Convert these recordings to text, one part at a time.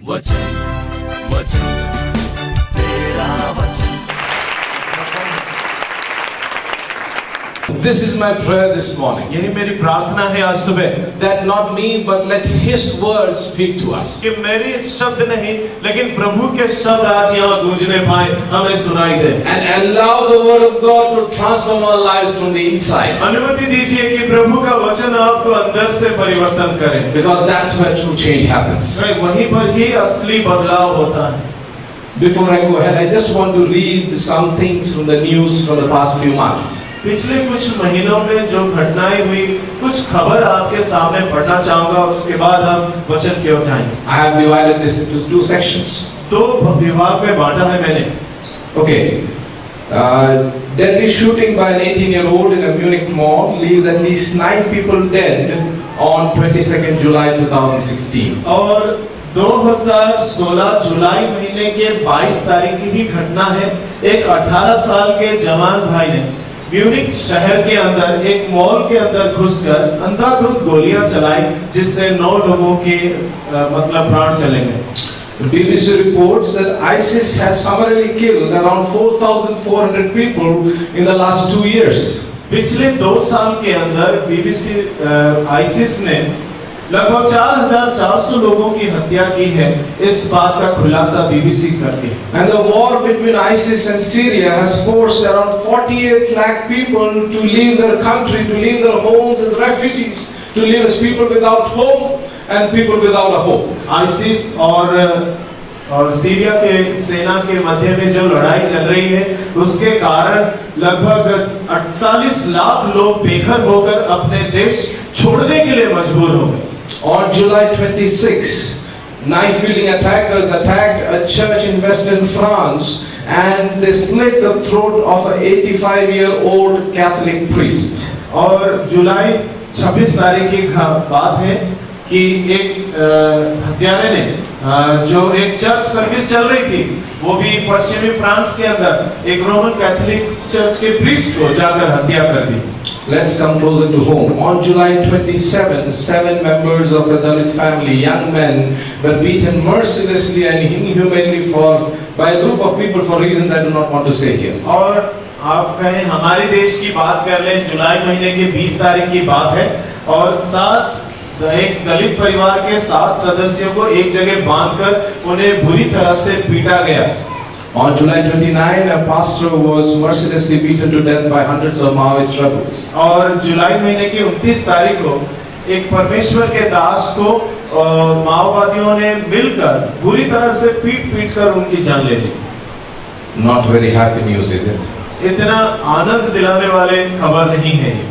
वचन वचन तेरा वचन। This is my prayer this morning, यही मेरी प्रार्थना है आज सुबह that not me but let His word speak to us. कि मेरे शब्द नहीं लेकिन प्रभु के शब्द आज यहाँ गूंजने पाए, हमें सुनाई दे। And allow the word of God to transform our lives from the inside. अनुमति दीजिए कि प्रभु का वचन आपको अंदर से परिवर्तन करे, Because that's where true change happens. वहीं पर ही असली बदलाव होता है। Before I go ahead, I just want to read some things from the news from the past few months. पिछले कुछ महीनों में जो घटनाएं हुई, कुछ खबर आपके सामने पढ़ना चाहूंगा, उसके बाद हम वचन की ओर जाएंगे। I have divided this into two sections. दो विभाग में बांटा है मैंने। Okay. Deadly shooting by an 18-year-old in a Munich mall leaves at least 9 people dead on 22nd July 2016. और 2016 जुलाई महीने के 22 तारीख की ही घटना है। एक 18 साल के जवान भाई ने म्यूनिक शहर के अंदर एक मॉल के अंदर घुसकर अंधाधुंध गोलियां चलाई, जिससे 9 लोगों के प्राण चले गए। The BBC reports that ISIS has summarily killed around 4,400 people in the last 2 years. पिछले 2 साल के अंदर बीबीसी आईसिस ने लगभग 4,400 लोगों की हत्या की है। इस बात का खुलासा बीबीसी करती है। And the war between ISIS and Syria has forced around 48 lakh people to leave their country, to leave their homes as refugees, to live as people without home and people without a hope. ISIS और Syria के सेना के मध्य में जो लड़ाई चल रही है, उसके कारण लगभग 48 लाख लोग बेघर होकर अपने देश छोड़ने के लिए मजबूर हो गए। On July 26, knife-wielding attackers attacked a church in western France and they slit the throat of an 85-year-old Catholic priest. और जुलाई 26 तारीख की बात है कि एक हत्यारे ने जो एक चर्च सर्विस चल रही थी, वो भी पश्चिमी फ्रांस के अंदर एक रोमन कैथोलिक चर्च के प्रीस्ट को जाकर हत्या कर दी। Let's come closer to home. On July 27, 7 members of a Dalit family, young men, were beaten mercilessly and inhumanely by a group of people for reasons I do not want to say here. और आप कहें हमारे देश की बात कर लें, जुलाई महीने की 20 तारीख की बात है और एक दलित परिवार के 7 सदस्यों को एक जगह बांधकर उन्हें बुरी तरह से पीटा गया। On July 29, a pastor was mercilessly beaten to death by hundreds of Maoist rebels. और जुलाई महीने की 29 तारीख को एक परमेश्वर के दास को माओवादियों ने मिलकर बुरी तरह से पीट कर उनकी जान ले ली। Not very happy news, is it? इतना आनंद दिलाने वाले खबर नहीं है ये।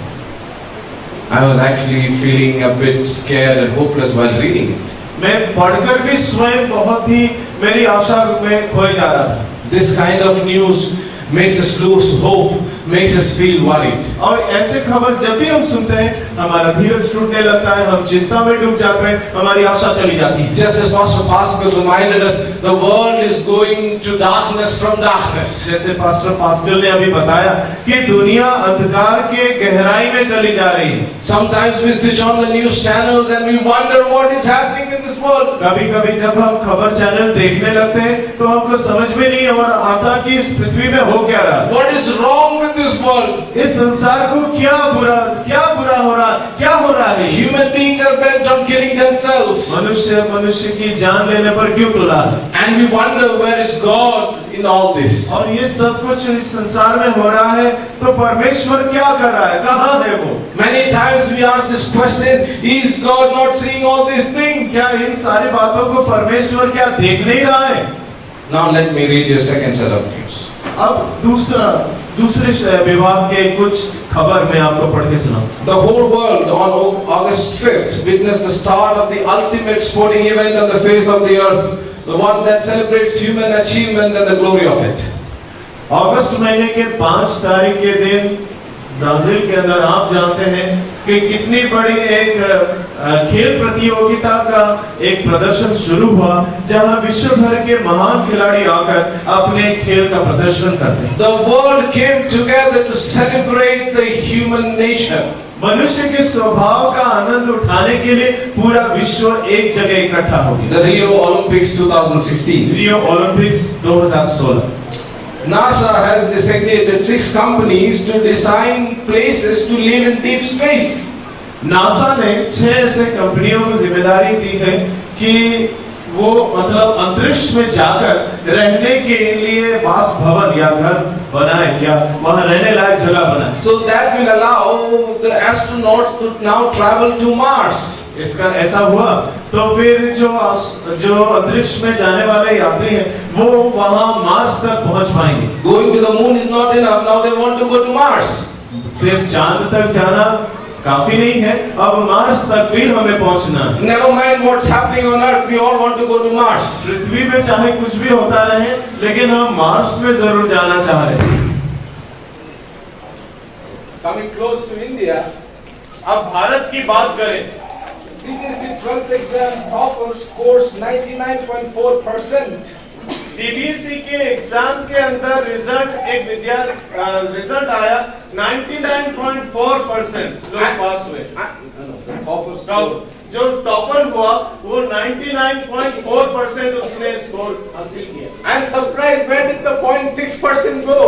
I was actually feeling a bit scared and hopeless while reading it. मैं पढ़कर भी स्वयं बहुत ही मेरी आशा में खोए जा रहा था। This kind of news makes us lose hope, makes us feel worried. और ऐसे खबर जब भी हम सुनते हैं, हमारा धीरज टूटने लगता है, हम चिंता में डूब जाते हैं, हमारी आशा चली जाती है। Just as Pastor Pascal reminded us, the world is going to darkness from darkness. जैसे पास्टर पास्कल ने अभी बताया कि दुनिया अंधकार के गहराई में चली जा रही है। Sometimes we switch on the news channels and we wonder what is happening in this world. कभी-कभी जब हम खबर चैनल देखने लगते हैं, तो हमको समझ में नहीं आता कि इस पृथ्वी में हो क्या रहा है। What is wrong with this world? इस संसार को क्या बुरा हो रहा, क्या हो रहा है? Human beings are bent on killing themselves. मनुष्य की जान लेने पर क्यों तुला है? And we wonder where is God in all this. और ये सब कुछ इस संसार में हो रहा है, तो परमेश्वर क्या कर रहा है? कहाँ है वो? Many times we ask this question, is God not seeing all these things? क्या इन सारी बातों को परमेश्वर क्या देख नहीं रहा है? Now let me read your second set of news. अब दूसरे विभाग के कुछ खबर मैं आपको पढ़ के सुनाऊं। The whole world on August 5th witnessed the start of the ultimate sporting event on the face of the earth, the one that celebrates human achievement and the glory of it. अगस्त महीने के 5 तारीख के दिन Brazil के अंदर आप जानते हैं कि कितनी बड़ी एक खेल प्रतियोगिता का एक प्रदर्शन शुरू हुआ, जहां विश्व भर के महान खिलाड़ी आकर अपने खेल का प्रदर्शन करते हैं। The world came together to celebrate the human nature. मनुष्य के स्वभाव का आनंद उठाने के लिए पूरा विश्व एक जगह इकट्ठा हो गया। The Rio Olympics 2016. Rio Olympics 2016। NASA has designated 6 companies to design places to live in deep space. NASA ने 6 ऐसे कंपनियों को जिम्मेदारी दी है कि वो मतलब अंतरिक्ष में जाकर रहने के लिए वास भवन या घर बनाए या वहां रहने लायक जगह बनाए। So that will allow the astronauts to now travel to Mars. इसका ऐसा हुआ तो फिर जो अंतरिक्ष में जाने वाले यात्री हैं वो वहां मार्स तक पहुंच पाएंगे। Going to the moon is not enough. Now they want to go to Mars. सिर्फ चांद तक जाना काफी नहीं है, अब मार्स तक भी हमें पहुंचना है। Never mind what's happening on Earth. We all want to go to Mars. पृथ्वी में चाहे कुछ भी होता रहे, लेकिन हम मार्स में जरूर जाना चाह रहे हैं। Coming close to India, अब भारत की बात करें, CBSE 12th exam topper scores 99.4%. CBSE के एग्जाम के अंदर रिजल्ट आया 99.4% लोग पास हुए। जो टॉपर हुआ वो 99.4% उसने स्कोर हासिल किया। I'm surprised where did the 0.6% go?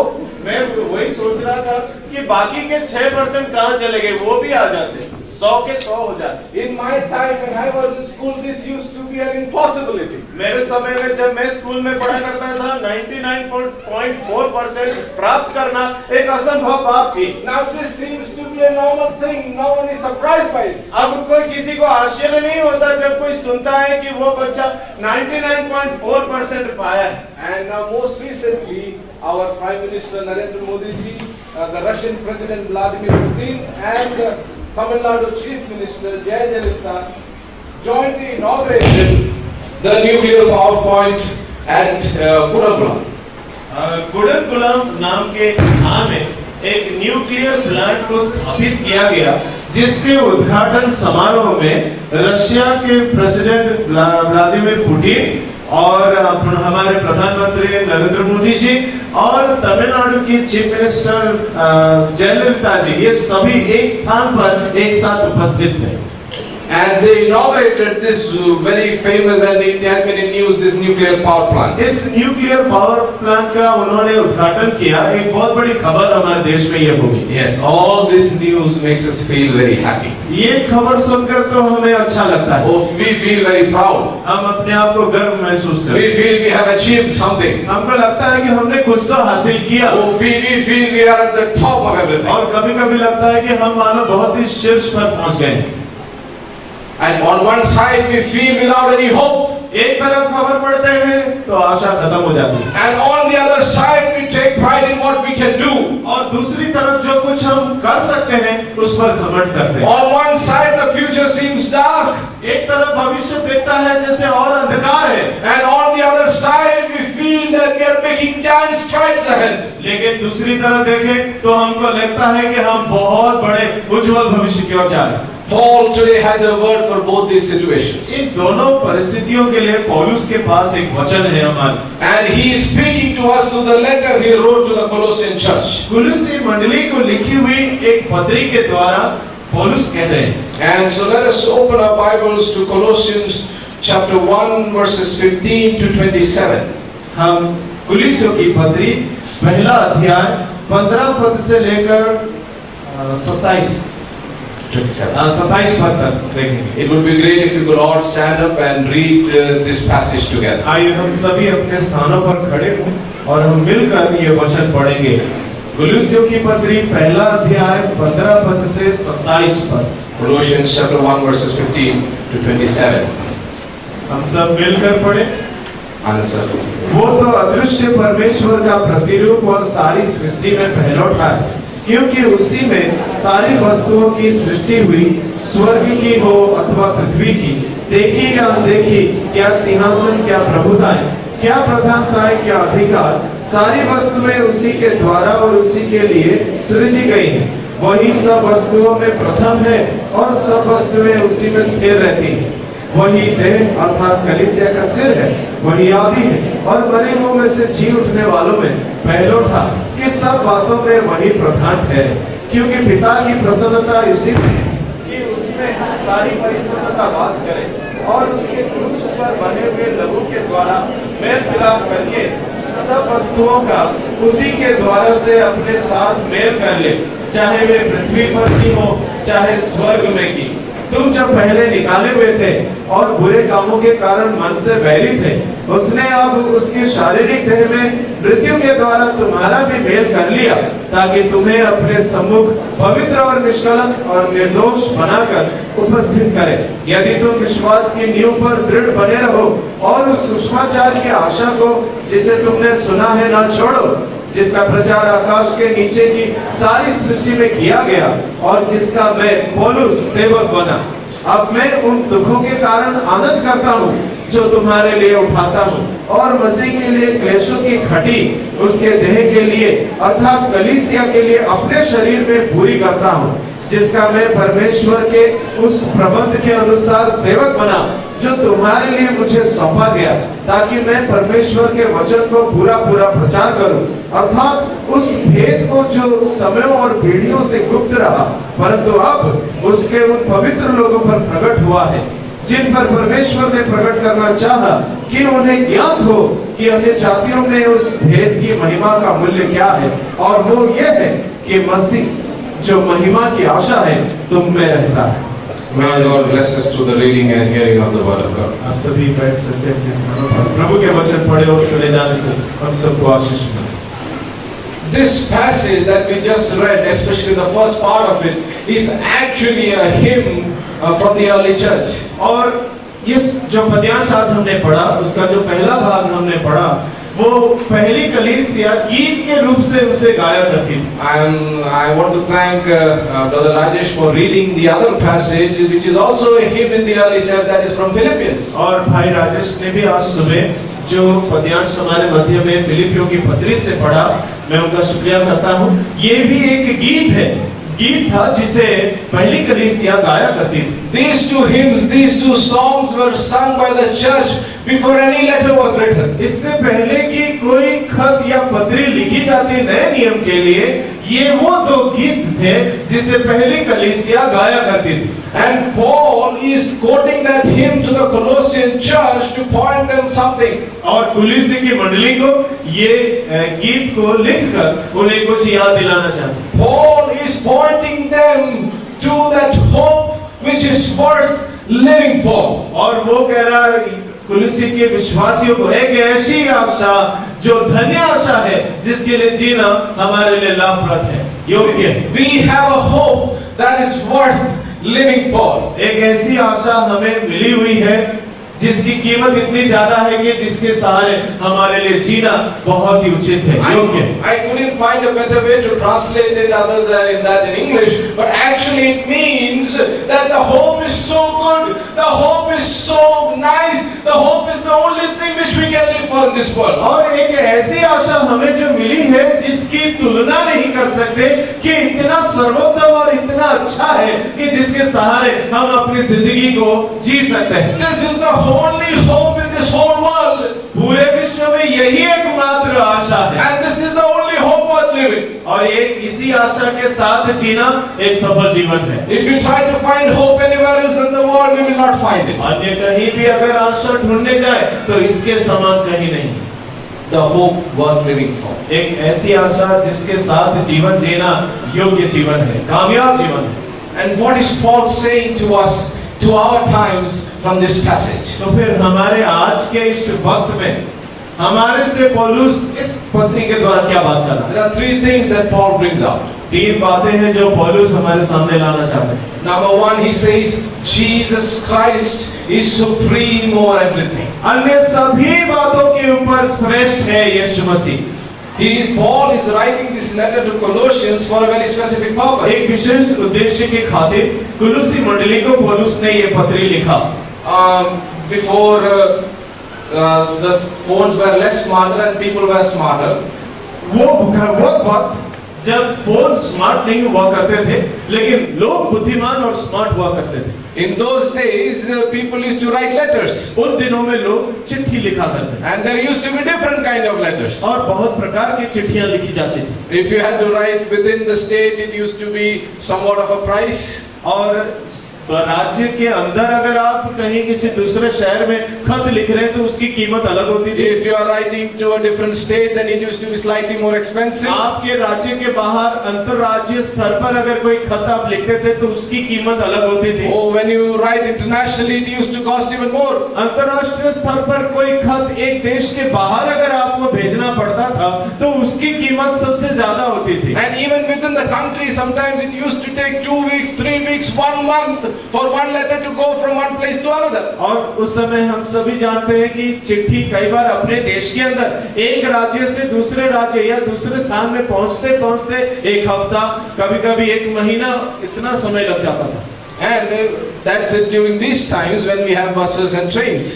मैं वही सोच रहा था कि बाकी के 6% कहाँ चले गए, वो भी आ जाते 100 के 100 हो जाते। In my time when I was in school, this used to be an impossibility. मेरे समय में जब मैं स्कूल में पढ़ा करता था 99.4% प्राप्त करना एक असंभव बात थी। Now this seems to be a normal thing. No one is surprised by it. अब कोई किसी को आश्चर्य नहीं होता जब कोई सुनता है कि वो बच्चा 99.4% पाया है। And most recently, our Prime Minister Narendra Modi ji, the Russian President Vladimir Putin, and Tamil Nadu Chief Minister Jayalalitha jointly inaugurated the nuclear power plant at Kudankulam. Kudankulam नाम के स्थान में एक न्यूक्लियर प्लांट को स्थापित किया गया, जिसके उद्घाटन समारोह में रशिया के प्रेसिडेंट व्लादिमीर पुतिन और हमारे प्रधानमंत्री नरेंद्र मोदी जी और तमिलनाडु की चीफ मिनिस्टर जयललिता जी, ये सभी एक स्थान पर एक साथ उपस्थित थे। And they inaugurated this very famous and it has been in news, this nuclear power plant. इस न्यूक्लियर पावर प्लांट का उन्होंने उद्घाटन किया। एक बहुत बड़ी खबर हमारे देश में ये होगी। Yes, all this news makes us feel very happy. ये खबर सुनकर तो हमें अच्छा लगता है। Oh, we feel very proud. हम अपने आप को गर्व महसूस करते हैं। We feel we have achieved something. हमको लगता है कि हमने कुछ तो हासिल किया। Oh, we feel we are at the top of everything. और कभी-कभी लगता है कि हम मानो बहुत ही शीर्ष पर पहुंच गए। And on one side we feel without any hope. एक तरफ खबर पढ़ते हैं तो आशा खत्म हो जाती है। And on the other side we take pride in what we can do. और दूसरी तरफ जो कुछ हम कर सकते हैं उस पर घमंड करते हैं। On one side the future seems dark. एक तरफ भविष्य देखता है जैसे और अंधकार है। And on the other side we feel that we are making giant strides ahead. लेकिन दूसरी तरफ देखें तो हमको लगता है कि हम बहुत बड़े उज्जवल भविष्य की ओर जा रहे हैं। Paul today has a word for both these situations. इन दोनों परिस्थितियों के लिए पौलुस के पास एक वचन है हमारे। And he is speaking to us through the letter he wrote to the Colossian church. कुलुसी मंडली को लिखी हुई एक पत्री के द्वारा पौलुस कह रहे हैं। And so let us open our Bibles to Colossians chapter 1 verses 15 to 27. हम कुलुसियों की पत्री पहला अध्याय 15 पद से लेकर 27 पद तक देखेंगे। It would be great if you could all stand up and read this passage together. आइए हम सभी अपने स्थानों पर खड़े हों और हम मिलकर ये वचन पढ़ेंगे। कुलुसियों की पत्री पहला अध्याय 15 पद से 27 पद। Colossians chapter 1 verses 15 to 27. हम सब मिलकर पढ़े। Answer. वो तो अदृश्य परमेश्वर का प्रतिरूप और सारी सृष्टि में पहलौठा है, क्योंकि उसी में सारी वस्तुओं की सृष्टि हुई, स्वर्ग की हो अथवा पृथ्वी की, देखी या अनदेखी, क्या सिंहासन, क्या प्रभुताएं, क्या प्रधानताएं, क्या अधिकार, सारी वस्तुएं उसी के द्वारा और उसी के लिए सृजी गई हैं। वही सब वस्तुओं में प्रथम है और सब वस्तुएं उसी में स्थिर रहती हैं। वही देह अर्थात कलीसिया का सिर है, वही आदि है और मरे हुओं में से जी उठने वालों में पहलौठा, कि सब बातों में वही प्रधान ठहरे। क्योंकि पिता की प्रसन्नता इसी में है कि उसमें सारी परिपूर्णता वास करे और उसके क्रूस पर बने हुए लहू के द्वारा मेल मिलाप करके सब वस्तुओं का उसी के द्वारा से अपने साथ मेल कर ले, चाहे वे पृथ्वी पर की हो चाहे स्वर्ग में की। तुम जब पहले निकाले हुए थे और बुरे कामों के कारण मन से बैरी थे, उसने अब उसकी शारीरिक देह में मृत्यु के द्वारा तुम्हारा भी मेल कर लिया, ताकि तुम्हें अपने सम्मुख पवित्र और निष्कलंक और निर्दोष बनाकर उपस्थित करे। यदि तुम विश्वास की नींव पर दृढ़ बने रहो और उस सुसमाचार की आशा को जिसे तुमने सुना है न छोड़ो, जिसका प्रचार आकाश के नीचे की सारी सृष्टि में किया गया और जिसका मैं पौलुस सेवक बना। अब मैं उन दुखों के कारण आनंद करता हूँ जो तुम्हारे लिए उठाता हूँ और मसीह के लिए क्लेशों की घटी उसके देह के लिए अर्थात कलीसिया के लिए अपने शरीर में पूरी करता हूँ, जिसका मैं परमेश्वर के उस प्रबंध के अनुसार सेवक बना जो तुम्हारे लिए मुझे सौंपा गया, ताकि मैं परमेश्वर के वचन को पूरा पूरा प्रचार करूं, अर्थात उस भेद को जो समयों और पीढ़ियों से गुप्त रहा परंतु अब उसके उन पवित्र लोगों पर प्रकट हुआ है, जिन पर परमेश्वर ने प्रकट करना चाहा कि उन्हें ज्ञात हो कि अन्य जातियों में उस भेद की महिमा का मूल्य क्या है, और वो ये है कि मसीह जो महिमा की आशा है तुम में रहता है। May Lord bless us through the reading and hearing of the word of God. आप सभी बैठ सकते हैं अपने स्थानों पर, प्रभु के वचन पढ़े और सुने जाने से हम सबको आशीष मिले। This passage that we just read, especially the first part of it, is actually a hymn from the early church. और इस जो पद्यांश आज हमने पढ़ा, उसका जो पहला भाग हमने पढ़ा, वो पहली कलीसिया गीत के रूप से उसे गाया करती थी। And I want to thank Brother Rajesh for reading the other passage, which is also a hymn in the early church, that is from Philippians. और भाई राजेश ने भी आज सुबह जो पद्यांश हमारे मध्य में फिलिपियों की पत्री से पढ़ा, मैं उनका शुक्रिया करता हूँ। ये भी एक गीत है, गीत था जिसे पहली कलीसिया गाया करती थी। These two hymns, these two songs were sung by the church before any letter was written. इससे पहले कि कोई खत या पत्री लिखी जाती नए नियम के लिए, ये वो दो गीत थे जिसे पहली कलीसिया गाया करती थी। And Paul is quoting that hymn to the Colossian church to point them something. और कुलीसी की मंडली को ये गीत को लिखकर उन्हें कुछ याद दिलाना चाहते। Paul is pointing them to that hope which is worth living for. और वो कह रहा है कुलीसी के विश्वासियों को एक ऐसी आशा जो धन्य आशा है जिसके लिए जीना हमारे लिए लाभप्रद है, योग्य है। We have a hope that is worth living for. एक ऐसी आशा हमें मिली हुई है जिसकी कीमत इतनी ज्यादा है कि जिसके सहारे हमारे लिए जीना बहुत ही उचित है, योग्य है। I couldn't find a better way to translate it other than that in English, but actually it means that the hope is so good, the hope is so nice, the hope is the only thing which we can live for in this world. और एक ऐसी आशा हमें जो मिली है जिसकी तुलना नहीं कर सकते कि इतना सर्वोत्तम और इतना अच्छा है कि जिसके सहारे हम अपनी जिंदगी को जी सकते हैं। This is the only hope in this whole world. पूरे विश्व में यही एकमात्र आशा है, And this is the only hope worth living. और एक इसी आशा के साथ जीना एक सफल जीवन है। If you try to find hope anywhere else in the world, we will not find it. अन्य कहीं भी अगर आशा ढूंढने जाए तो इसके समान कहीं नहीं। The hope worth living for. एक ऐसी आशा जिसके साथ जीवन जीना योग्य जीवन है, कामयाब जीवन है। And what is Paul saying to us, to our times, from this passage? तो फिर हमारे आज के इस वक्त में हमारे से पौलुस इस पत्री के द्वारा क्या बात कर रहा है? There are three things that Paul brings out. तीन बातें हैं जो पौलुस हमारे सामने लाना चाहते हैं। Number one, he says Jesus Christ is supreme over everything. अन्य सभी बातों के ऊपर श्रेष्ठ है यीशु मसीह। Paul is writing this letter to Colossians for a very specific purpose. एक विशेष उद्देश्य के खातिर कुलुसी मंडली को पौलुस ने ये पत्री लिखा। Before the phones were less smarter and people were smarter. वो वक्त जब फोन स्मार्ट नहीं हुआ करते थे, लेकिन लोग बुद्धिमान और स्मार्ट हुआ करते थे। In those days, people used to write letters. उन दिनों में लोग चिट्ठी लिखा करते थे And there used to be different kind of letters. और बहुत प्रकार की चिट्ठियां लिखी जाती थी If you had to write within the state, it used to be somewhat of a price. और राज्य के अंदर अगर आप कहीं किसी दूसरे शहर में खत लिख रहे हैं तो उसकी कीमत अलग होती थी If you are writing to a different state, then it used to be slightly more expensive. आपके राज्य के बाहर अंतरराज्यीय स्तर पर अगर कोई खत आप लिखते थे तो उसकी कीमत अलग होती थी Oh, when you write internationally, it used to cost even more. अंतरराष्ट्रीय स्तर पर कोई खत एक देश के बाहर अगर आपको भेजना पड़ता था तो उसकी कीमत सबसे ज्यादा होती थी And even within the country, sometimes it used to take 2 weeks, 3 weeks, 1 month for one letter to go from one place to another. और उस समय हम सभी जानते हैं कि चिट्ठी कई बार अपने देश के अंदर एक राज्य से दूसरे राज्य या दूसरे स्थान में पहुंचते पहुंचते एक हफ्ता कभी-कभी एक महीना इतना समय लग जाता था And that's it during these times when we have buses and trains.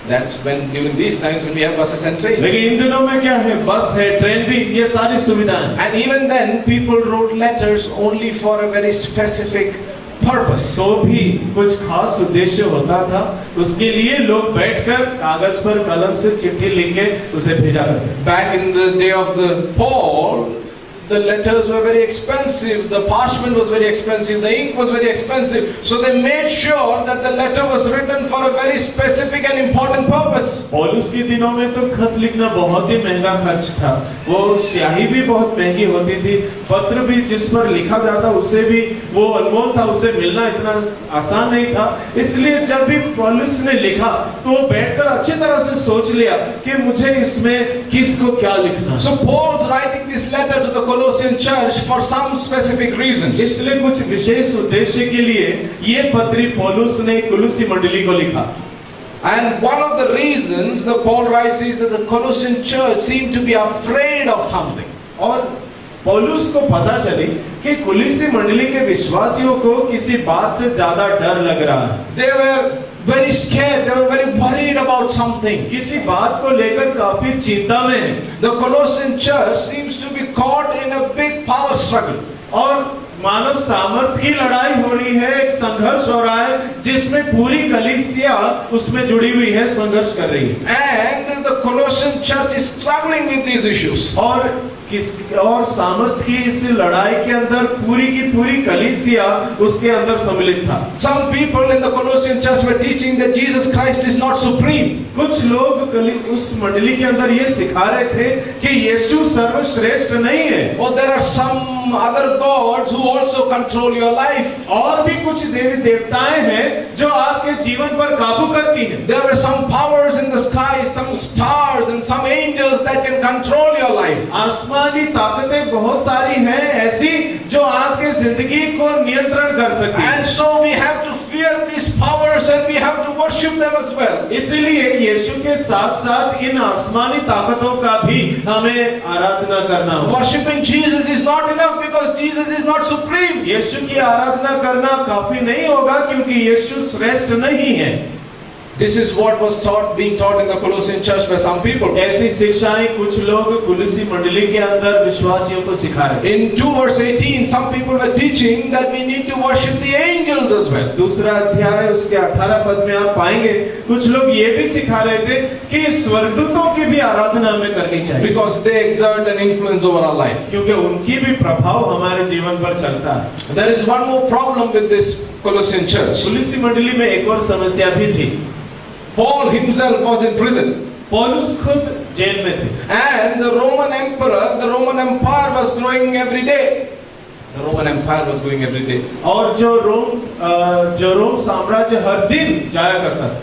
That's when during these times when we have buses and trains. लेकिन इन दिनों में क्या है बस है ट्रेन भी ये सारी सुविधाएं हैं And even then, people wrote letters only for a very specific purpose. तो भी कुछ खास उद्देश्य होता था उसके लिए लोग बैठकर कागज पर कलम से चिट्ठी लिख के उसे भेजा करते Back in the day of the Paul, the letters were very expensive, the parchment was very expensive, the ink was very expensive. So they made sure that the letter was written for a very specific and important purpose. पौलुस के दिनों में तो खत लिखना बहुत ही महंगा खर्च था वो स्याही भी बहुत महंगी होती थी पत्र भी जिस पर लिखा जाता उसे भी वो अनमोल था उसे मिलना इतना आसान नहीं था इसलिए जब भी पौलुस ने लिखा तो वो बैठकर अच्छी तरह से सोच लिया कि मुझे इसमें किसको क्या लिखना है So Paul's writing this letter to the Colossian church for some specific reasons. इसलिए कुछ विशेष उद्देश्य के लिए ये पत्री पौलुस ने कुलुसी मंडली को लिखा And one of the reasons that Paul writes is that the Colossian church seemed to be afraid of something. और पौलुस को पता चली कि कुलीसी मंडली के विश्वासियों को किसी बात से ज्यादा डर लग रहा है They were very scared, they were very worried about some things. किसी बात को लेकर काफी चिंता में है The Colossian church seems to be caught in a big power struggle. और मानव सामर्थ्य की लड़ाई हो रही है एक संघर्ष हो रहा है जिसमें पूरी कलीसिया उसमें जुड़ी हुई है संघर्ष कर रही है And the Colossian church is struggling with these issues. और सामर्थ्य की इस लड़ाई के अंदर पूरी की पूरी कलीसिया उसके अंदर सम्मिलित था Some people in the Colossian church were teaching that Jesus Christ is not supreme. कुछ लोग उस मंडली के अंदर ये सिखा रहे थे कि यीशु सर्वश्रेष्ठ नहीं है Or there are some other gods who also control your life. और भी कुछ देवी देवताएं हैं जो आपके जीवन पर काबू करती हैं There are some powers in the sky, some stars and some angels that can control your life. आसमानी ताकतें बहुत सारी हैं ऐसी जो आपके जिंदगी को नियंत्रण कर सकती हैं And so we have to fear these powers and we have to worship them as well. इसलिए यीशु के साथ साथ इन आसमानी ताकतों का भी हमें आराधना करना होगा Worshipping Jesus is not enough because Jesus is not supreme. यीशु की आराधना करना काफी नहीं होगा क्योंकि यीशु श्रेष्ठ नहीं है This is what was being taught in the Colossian church by some people. ऐसी शिक्षाएं कुछ लोग कुलीसी मंडली के अंदर विश्वासियों को सिखा रहे In 2 verse 18, some people were teaching that we need to worship the angels as well. दूसरा अध्याय उसके 18 पद में आप पाएंगे कुछ लोग ये भी सिखा रहे थे कि स्वर्गदूतों की भी आराधना हमें करनी चाहिए Because they exert an influence over our life. क्योंकि उनकी भी प्रभाव हमारे जीवन पर चलता है There is one more problem with this Colossian church. कुलीसी मंडली में एक और समस्या भी थी Paul himself was in prison. पौलुस खुद जेल में थे And the Roman emperor, the Roman empire was growing every day. The Roman empire was growing every day. और जो रोम साम्राज्य हर दिन जाया करता था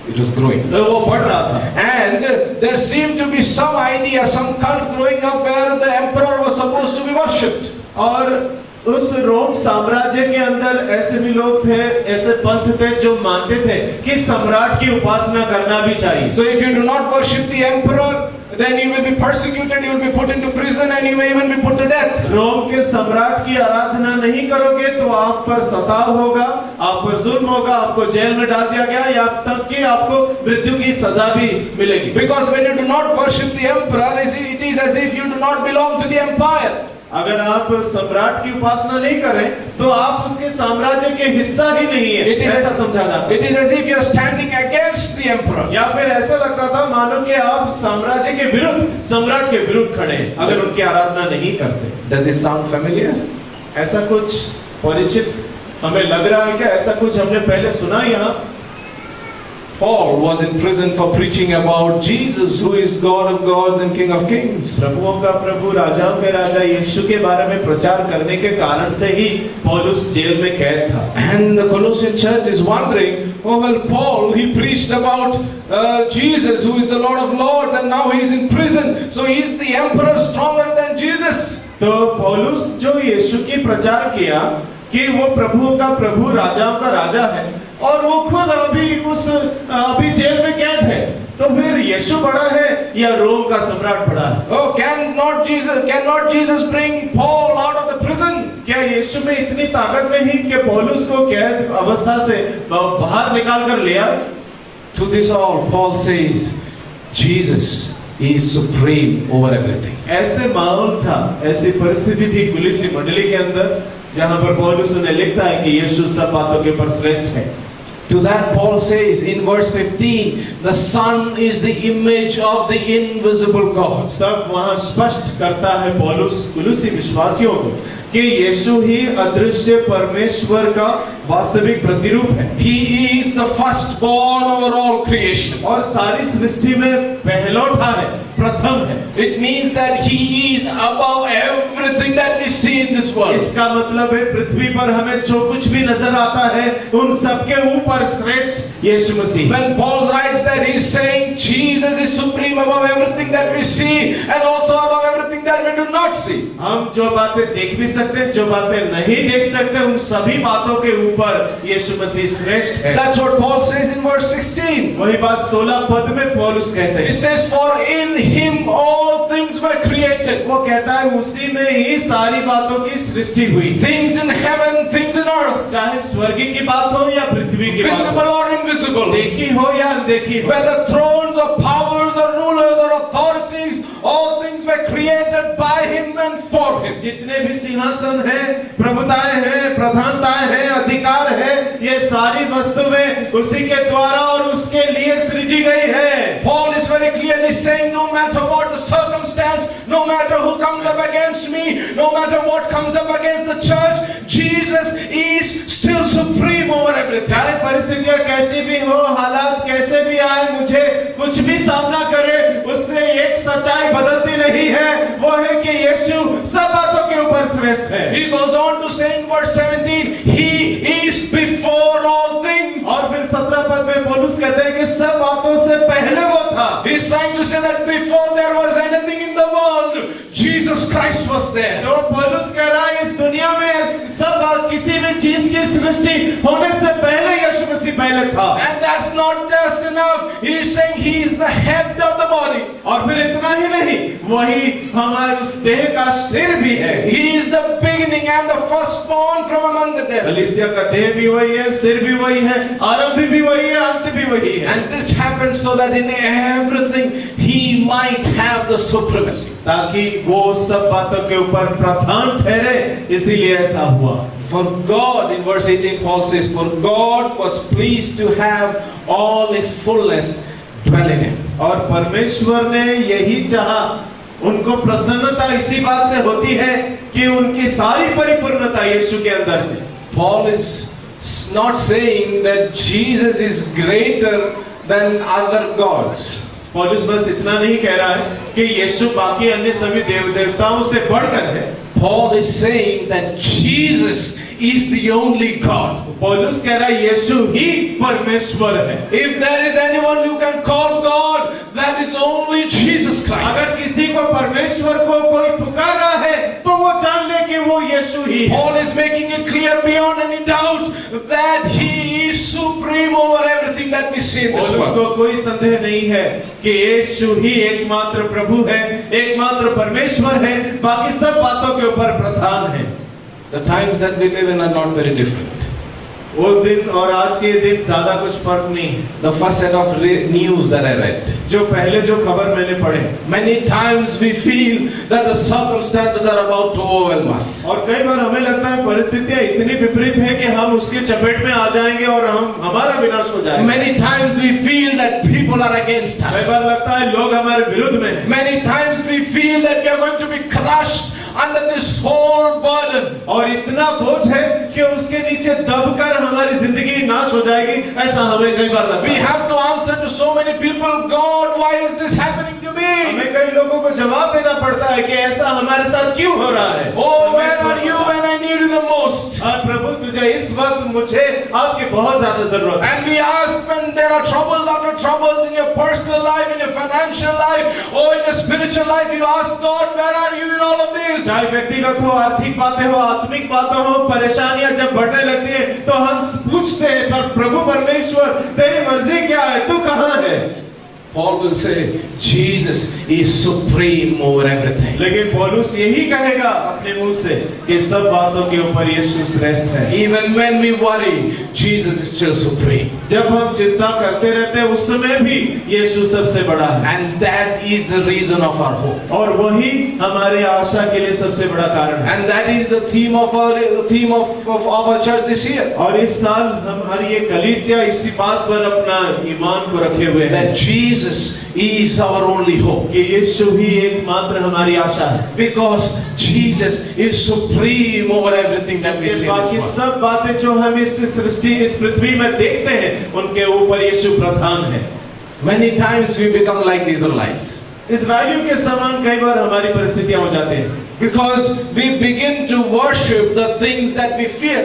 It was growing. तो वो बढ़ रहा था And there seemed to be some idea, some cult growing up where the emperor was supposed to be worshipped. और उस रोम साम्राज्य के अंदर ऐसे भी लोग थे ऐसे पंथ थे जो मानते थे कि सम्राट की उपासना करना भी चाहिए So if you do not worship the emperor, then you will be persecuted, you will be put into prison and you may even be put to death. रोम के सम्राट की आराधना नहीं करोगे तो आप पर सताव होगा आप पर जुल्म होगा आपको जेल में डाल दिया गया या तक कि आपको मृत्यु की सजा भी मिलेगी Because when you do not worship the emperor, it is as if you do not belong to the empire. अगर आप सम्राट की उपासना नहीं करें तो आप उसके साम्राज्य के हिस्सा ही नहीं है, ऐसा समझा जाता। It is as if you are standing against the emperor. या फिर ऐसा लगता था मानो कि आप साम्राज्य के विरुद्ध, सम्राट के विरुद्ध खड़े हैं अगर उनकी आराधना नहीं करते। Does it sound familiar? ऐसा कुछ परिचित हमें लग रहा है क्या? ऐसा कुछ हमने पहले सुना यहाँ? Paul was in prison for preaching about Jesus, who is God of gods and King of kings. प्रभुओं का प्रभु, राजाओं के राजा यीशु के बारे में प्रचार करने के कारण से ही पौलुस जेल में कैद था। And the Colossian church is wondering, oh well, Paul, he preached about Jesus, who is the Lord of lords, and now he is in prison. So he is the emperor stronger than Jesus. तो पौलुस जो यीशु की प्रचार किया कि वो प्रभुओं का प्रभु, राजाओं का राजा है, और वो खुद अभी जेल में कैद है, तो फिर यीशु बड़ा है या रोम का सम्राट बड़ा है? Oh, cannot Jesus bring Paul out of the prison? क्या यीशु में इतनी ताकत नहीं कि पौलुस को कैद अवस्था से बाहर निकाल कर ले आए? To this all, Paul says, Jesus is supreme over everything. ऐसे माहौल था, ऐसी परिस्थिति थी कुलीसी मंडली के अंदर, जहां पर पौलुस ने लिखता है कि यीशु सब बातों के ऊपर श्रेष्ठ है। To that Paul says in verse 15, the Son is the image of the invisible God. तब वहां स्पष्ट करता है पौलुस कुलीसी विश्वासियों को कि यीशु ही अदृश्य परमेश्वर का वास्तविक प्रतिरूप है। He is the firstborn over all creation. और सारी सृष्टि में पहलौठा है, प्रथम है। It means that he is above everything that we see in this world. इसका मतलब है पृथ्वी पर हमें जो कुछ भी नजर आता है उन सबके ऊपर श्रेष्ठ यीशु मसीह। When Paul writes that, he is saying Jesus is supreme above everything that we see and also above everything that we do not see. हम जो बातें देख भी सकते हैं, जो बातें नहीं देख सकते, उन सभी बातों के ऊपर यीशु मसीह श्रेष्ठ है। That's what Paul says in verse 16. वही बात 16 पद में पौलुस कहते हैं। It says, for in him all things were created. वो कहता है उसी में ही सारी बातों की सृष्टि हुई। Things in heaven, things in earth. चाहे स्वर्ग की बात हो या पृथ्वी की बात Visible हो, or invisible. देखी हो या अनदेखी हो, Whether thrones or powers or rulers or authorities, all things were created by him and for him. जितने भी सिंहासन हैं, प्रभुताएं हैं, प्रधानताएं हैं, अधिकार है, ये सारी वस्तुएं उसी के द्वारा और उसके लिए सृजी गई है। Paul is very clearly saying, no matter what the circumstance, no matter who comes up against me, no matter what comes up against the church, Jesus is still supreme over everything. चाहे परिस्थितियां कैसी भी हो, हालात कैसे भी आए, मुझे कुछ भी सामना करे, उससे एक सच्चाई बदलती नहीं है, वो है कि यीशु सब बातों के ऊपर श्रेष्ठ है। He goes on to say in verse 17, he is before all things. और फिर 17 पद में पौलुस कहते हैं कि सब बातों से पहले वो था। He's trying to say that before there was anything in the world, Jesus Christ was there. तो पौलुस कह रहा है इस दुनिया में सब किसी भी चीज की सृष्टि होने से पहले यीशु मसीह पहले था। And that's not just enough. He is saying he is the head of the body. और फिर इतना ही नहीं, वही हमारे उस देह का सिर भी है। He is the beginning and the firstborn from among the dead. कलीसिया का देह भी वही है, सिर भी वही है, आरंभ भी वही है, अंत भी वही है। And this happened so that in everything he might have the supremacy. ताकि वो सब बातों के ऊपर प्रधान ठहरे, इसीलिए ऐसा हुआ। For God, in verse 18, Paul says, for God was pleased to have all his fullness dwell in him. और परमेश्वर ने यही चाहा, उनको प्रसन्नता इसी बात से होती है कि उनकी सारी परिपूर्णता यीशु के अंदर है। Paul is not saying that Jesus is greater than other gods. पौलुस बस इतना नहीं कह रहा है कि यीशु बाकी अन्य सभी देवताओं से बढ़कर है। Paul is saying that Jesus is the only God. पौलुस कह रहा है यीशु ही परमेश्वर है। If there is anyone you can call God, that is only Jesus Christ. अगर किसी को परमेश्वर को कोई पुकार रहा है तो वो जान ले कि वो यीशु ही है। Paul is making it clear beyond any doubt that he is supreme over everything that we see in this पौलुस world. को कोई संदेह नहीं है कि यीशु ही एकमात्र प्रभु है, एकमात्र परमेश्वर है, बाकी सब बातों के ऊपर प्रधान है। The times that we live in are not very different. वो दिन और आज के दिन ज्यादा कुछ फर्क नहीं है। The first set of news that I read. जो पहले जो खबर मैंने पढ़े, Many times we feel that the circumstances are about to overwhelm us. और कई बार हमें लगता है परिस्थितियां इतनी विपरीत है कि हम उसके चपेट में आ जाएंगे और हमारा विनाश हो जाएगा। Many times we feel that people are against कई us. बार लगता है लोग हमारे विरुद्ध में हैं। Many times we feel that we are going to be crushed under this whole burden. और इतना बोझ है कि उसके नीचे दबकर हमारी जिंदगी नाश हो जाएगी, ऐसा हमें कई बार लगता We है। have to answer to so many people, God, why is this happening to me? हमें कई लोगों को जवाब देना पड़ता है कि ऐसा हमारे साथ क्यों हो रहा है। Oh, where are you when I need you the most? और प्रभु तुझे इस वक्त मुझे आपकी बहुत ज्यादा जरूरत है। And we ask when there are troubles after troubles in your personal life, in your financial life, or in your spiritual life, you ask God, where are you in all of this? चाहे व्यक्तिगत हो, आर्थिक बातें हो, आत्मिक बातें हो, परेशानियां जब बढ़ने लगती है तो हम पूछते हैं, पर प्रभु परमेश्वर तेरी मर्जी क्या है, तू कहाँ है? Paul will say, Jesus is supreme over everything. लेकिन पौलुस यही कहेगा अपने मुंह से कि सब बातों के ऊपर यीशु श्रेष्ठ है। Even when we worry, Jesus is still supreme. जब हम चिंता करते रहते हैं उस समय भी यीशु सबसे बड़ा है। And that is the reason of our hope. और वही हमारे आशा के लिए सबसे बड़ा कारण है। And that is the theme of our church this year. और इस साल हमारी ये कलीसिया इसी बात पर अपना ईमान को रखे हुए है That Jesus is our only hope. कि यीशु ही एकमात्र हमारी आशा है। Because Jesus is supreme over everything that we see in बाकी this world. सब बातें जो हम इस सृष्टि इस पृथ्वी में देखते हैं उनके ऊपर यीशु प्रधान है। Many times we become like the Israelites. इस्राएलियों के समान कई बार हमारी परिस्थितियां हो जाती हैं Because we begin to worship the things that we fear.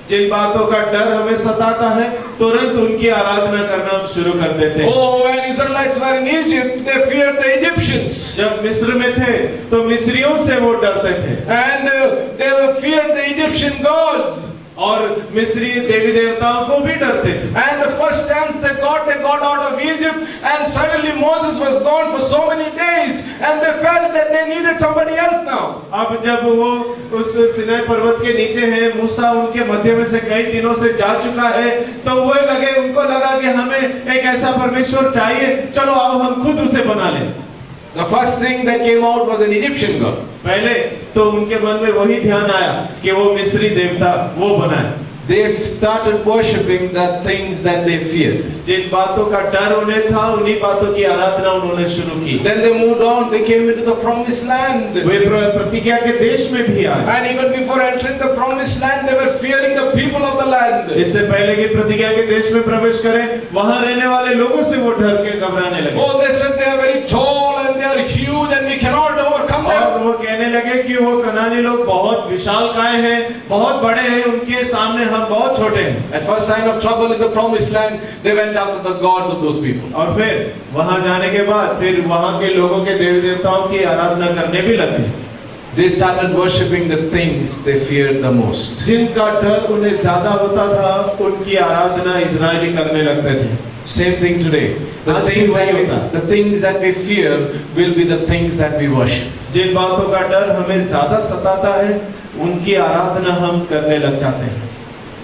जिन बातों का डर हमें सताता है तुरंत उनकी आराधना करना हम शुरू कर देते हैं। Oh, when Israelites were in Egypt, they feared the Egyptians. जब मिस्र में थे तो मिस्रियों से वो डरते थे And they feared the Egyptian gods. और मिस्री देवी देवताओं को भी डरते थे। And the first chance they got out of Egypt, and suddenly Moses was gone for so many days, and they felt that they needed somebody else now. अब जब वो उस सिनाई पर्वत के नीचे हैं, मूसा उनके मध्य में से कई दिनों से जा चुका है, तो उनको लगा कि हमें एक ऐसा परमेश्वर चाहिए, चलो अब हम खुद उसे बना लें। The first thing that came out was an Egyptian god. पहले तो उनके मन में वही ध्यान आया कि वो मिस्री देवता वो बनाए। They started worshipping the things that they feared. जिन बातों का डर उन्हें था उन्हीं बातों की आराधना उन्होंने शुरू की। Then they moved on. They came into the promised land. वे प्रतिज्ञा के देश में भी आए। And even before entering the promised land, they were fearing the people of the land. इससे पहले कि प्रतिज्ञा के देश में प्रवेश करें, वहां रहने वाले लोगों से वो डर के घबराने लगे। Oh, they said they are very tall and they are huge and we cannot overcome them. और वो कहने लगे कि वो कनानी लोग बहुत विशालकाय हैं, बहुत बड़े हैं, उनके सामने हम बहुत छोटे हैं। At first sign of trouble in the promised land, they went after the gods of those people. और फिर वहां जाने के बाद फिर वहां के लोगों के देवी देवताओं की आराधना करने भी लगे। They started worshipping the things they feared the most. जिनका डर उन्हें ज्यादा होता था उनकी आराधना इजरायली करने लगते थे। Same thing today. The things that we fear will be the things that we worship. जिन बातों का डर हमें ज्यादा सताता है उनकी आराधना हम करने लग जाते हैं।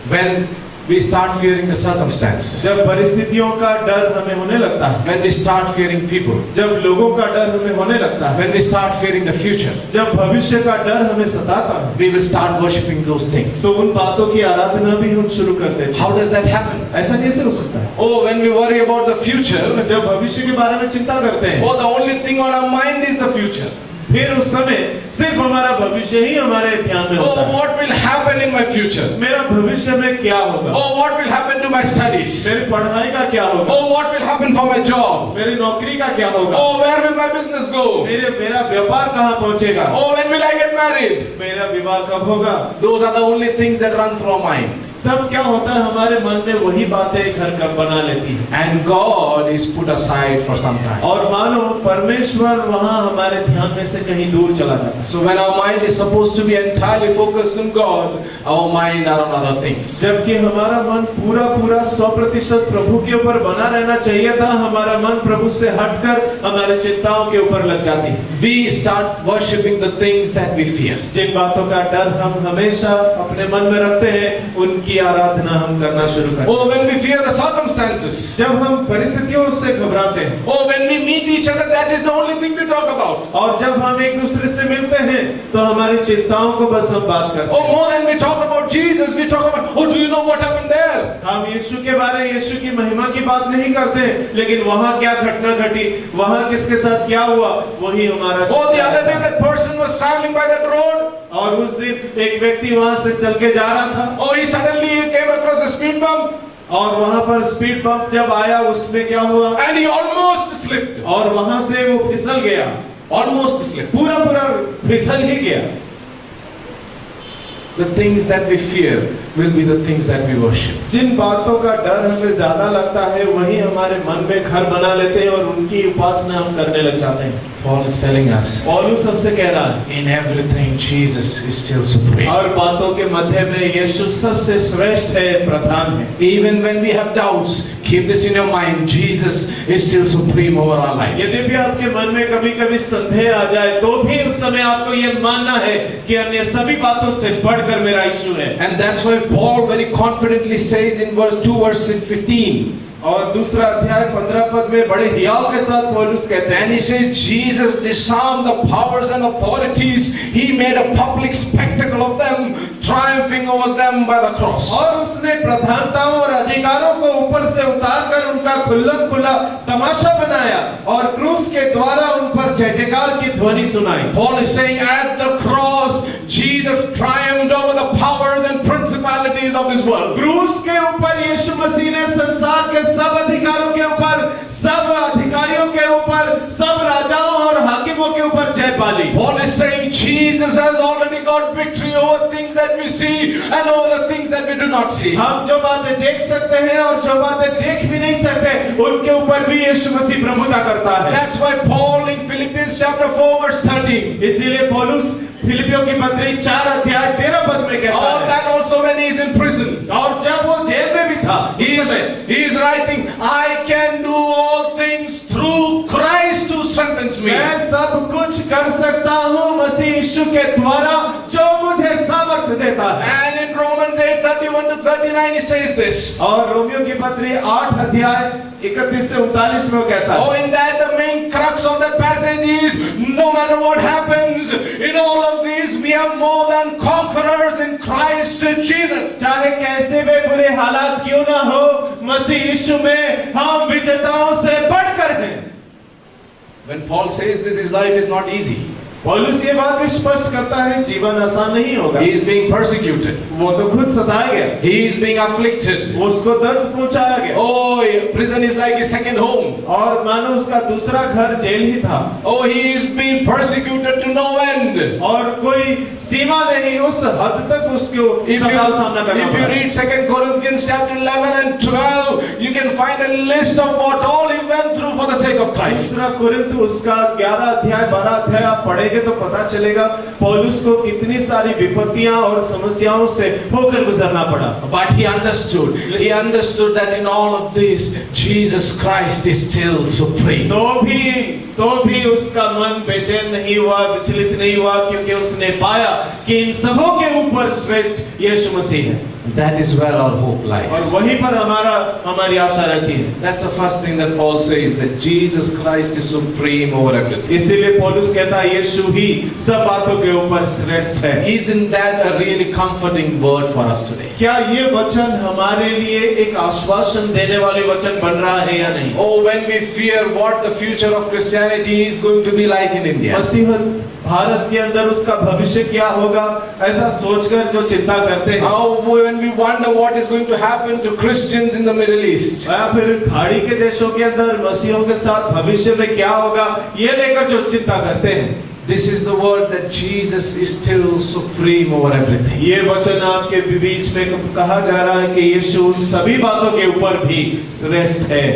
When we start fearing the circumstances, जब परिस्थितियों का डर हमें होने लगता है, when we start fearing people, जब लोगों का डर हमें होने लगता है, when we start fearing the future, जब भविष्य का डर हमें सताता है, we will start worshipping those things. तो उन बातों की आराधना भी हम शुरू कर देते हैं। How does that happen? ऐसा कैसे हो सकता है? Oh, when we worry about the future, जब भविष्य के बारे में चिंता करते हैं, oh, the only thing on our mind is the future. फिर उस समय सिर्फ हमारा भविष्य ही हमारे ध्यान में होता Oh, है। what will happen in my future? मेरा भविष्य में क्या होगा? Oh, what will happen to my studies? मेरी पढ़ाई का क्या होगा? Oh, what will happen for my job? मेरी नौकरी का क्या होगा? Oh, where will my business go? मेरा व्यापार कहाँ पहुँचेगा? Oh, when will I get married? मेरा विवाह कब होगा? Those are the only things that run through our mind. तब क्या होता है हमारे मन में वही बातें घर कर बना लेती है। And God is put aside for some time. और मानो परमेश्वर वहाँ हमारे ध्यान में से कहीं दूर चला जाता है। So when our mind is supposed to be entirely focused on God, our mind are on other things. जबकि हमारा मन पूरा 100% प्रभु के ऊपर बना रहना चाहिए था, हमारा मन प्रभु से हटकर हमारे चिंताओं के ऊपर लग जाती है। We start worshipping the things that we fear. जिन बातों का डर हम हमेशा अपने मन में रखते हैं उनकी उसकी आराधना हम करना शुरू करते हैं। Oh, when we fear the circumstances. जब हम परिस्थितियों से घबराते हैं Oh, when we meet each other, that is the only thing we talk about. और जब हम एक दूसरे से मिलते हैं तो हमारी चिंताओं को बस हम बात करते Oh, हैं। more than we talk about Jesus, we talk about, oh, do you know what happened there? हम यीशु के बारे, यीशु की महिमा की बात नहीं करते, लेकिन वहाँ क्या घटना घटी, वहाँ किसके साथ क्या हुआ, वही हमारा Oh, the other day that person was traveling by that road. और उस दिन एक व्यक्ति वहाँ से चल के जा रहा था Oh, he suddenly came across a speed bump और वहाँ पर स्पीड बम्प जब आया उसमें क्या हुआ and he almost slipped. और वहाँ से वो फिसल गया, Almost slipped. पूरा फिसल ही गया। The things that we fear will be the things that we worship. जिन बातों का डर हमें ज्यादा लगता है वही हमारे मन में घर बना लेते हैं और उनकी उपासना हम करने लग जाते हैं। Paul is telling us, पौलुस हमसे कह रहा है in everything Jesus is still supreme. हर बातों के मध्य में यीशु सबसे श्रेष्ठ है, प्रधान है। Even when we have doubts, keep this in your mind, Jesus is still supreme over our lives. यदि भी आपके मन में कभी-कभी संदेह आ जाए तो भी उस समय आपको ये मानना है कि अन्य सभी बातों से बढ़कर मेरा यीशु है। And that's why Paul very confidently says in verse 2 verse 15. और दूसरा अध्याय 15 पद में बड़े हियाव के साथ पौलुस कहते हैं, And he says, Jesus disarmed the powers and authorities. He made a public spectacle of them, triumphing over them by the cross. और उसने प्रधानताओं और अधिकारों को ऊपर से उतारकर उनका खुल्लम-खुल्ला तमाशा बनाया और क्रूस के द्वारा उन पर जय जयकार की ध्वनि सुनाई। Paul is saying at the cross, Jesus triumphed over the powers and principalities of this world. क्रूस के ऊपर यीशु मसीह ने संसार के सब अधिकारों के ऊपर, सब अधिकारियों के ऊपर, सब राजाओं और हाकिमों के ऊपर जय पाली। Paul is saying Jesus has already got victory over things that we see and over the things that we do not see. हम जो बातें देख सकते हैं और जो बातें देख भी नहीं सकते, उनके ऊपर भी यीशु मसीह प्रभुता करता है। That's why Paul in Philippians chapter 4 verse 13. इसीलिए पौलुस फिलिपियों की पत्री 4 अध्याय 13 पद में कहता All है, that also when he is in prison. और जब वो जेल में भी था, He is writing, I can do all things through Christ who strengthens me. मैं सब कुछ कर सकता हूँ मसीह यीशु के द्वारा जो मुझे सामर्थ्य देता है। And in Romans 8:31 to 39 he says this. और रोमियो की पत्री 8 अध्याय 31 से 39 में वो कहता है, Oh, in that the main crux of that passage is, no matter what happens, in all of these we are more than conquerors in Christ Jesus. चाहे कैसे भी बुरे हालात क्यों ना हो, मसीह यीशु में हम विजेताओं से बढ़कर हैं। When Paul says this, his life is not easy. पौलुस ये बात भी स्पष्ट करता है, जीवन आसान नहीं होगा। He is being persecuted. वो तो खुद सताया गया, He is being afflicted. उसको दर्द पहुंचाया गया, Oh, prison is like his second home. और मानो उसका दूसरा घर जेल ही था। Oh, he is being persecuted to no end. और कोई सीमा नहीं, उस हद तक उसको सताव सामना करना If you पड़ा। read 2 Corinthians chapter 11 and 12, you can find a list of what all he went through for the sake of Christ. दूसरा कुरिन्थ उसका 11 अध्याय 12 अध्याय आप पढ़ेंगे तो पता चलेगा पौलुस को कितनी सारी विपत्तियां और समस्याओं से होकर गुजरना पड़ा। But he understood that in all of this, Jesus Christ is still supreme. तो भी उसका मन बेचैन नहीं हुआ, विचलित नहीं हुआ, क्योंकि उसने पाया कि इन सबों के ऊपर श्रेष्ठ यीशु मसीह है। That is where our hope lies. और वहीं पर हमारी आशा रहती है। That's the first thing that Paul says, that Jesus Christ is supreme over everything. इसीलिए पौलुस कहता है यीशु ही सब बातों के ऊपर श्रेष्ठ है। Isn't that a really comforting word for us today? क्या ये वचन हमारे लिए एक आश्वासन देने वाले वचन बन रहा है या नहीं? Oh, when we fear what the future of Christianity is going to be like in India. मसीहत Bharat के अंदर उसका भविष्य क्या होगा, ऐसा सोचकर जो चिंता करते हैं। How when we wonder what is going to happen to Christians in the Middle East. या फिर खाड़ी के देशों के अंदर मसीहों के साथ भविष्य में क्या होगा, ये लेकर जो चिंता करते हैं। This is the word that Jesus is still supreme over everything. ये वचन आपके बीच में कहा जा रहा है कि यीशु सभी बातों के ऊपर भी श्रेष्ठ है।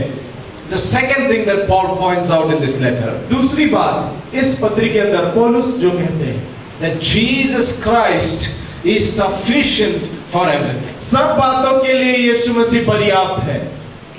The second thing that Paul points out in this letter, दूसरी बात इस पत्री के अंदर पौलुस जो कहते हैं that Jesus Christ is sufficient for everything. सब बातों के लिए यीशु मसीह पर्याप्त है।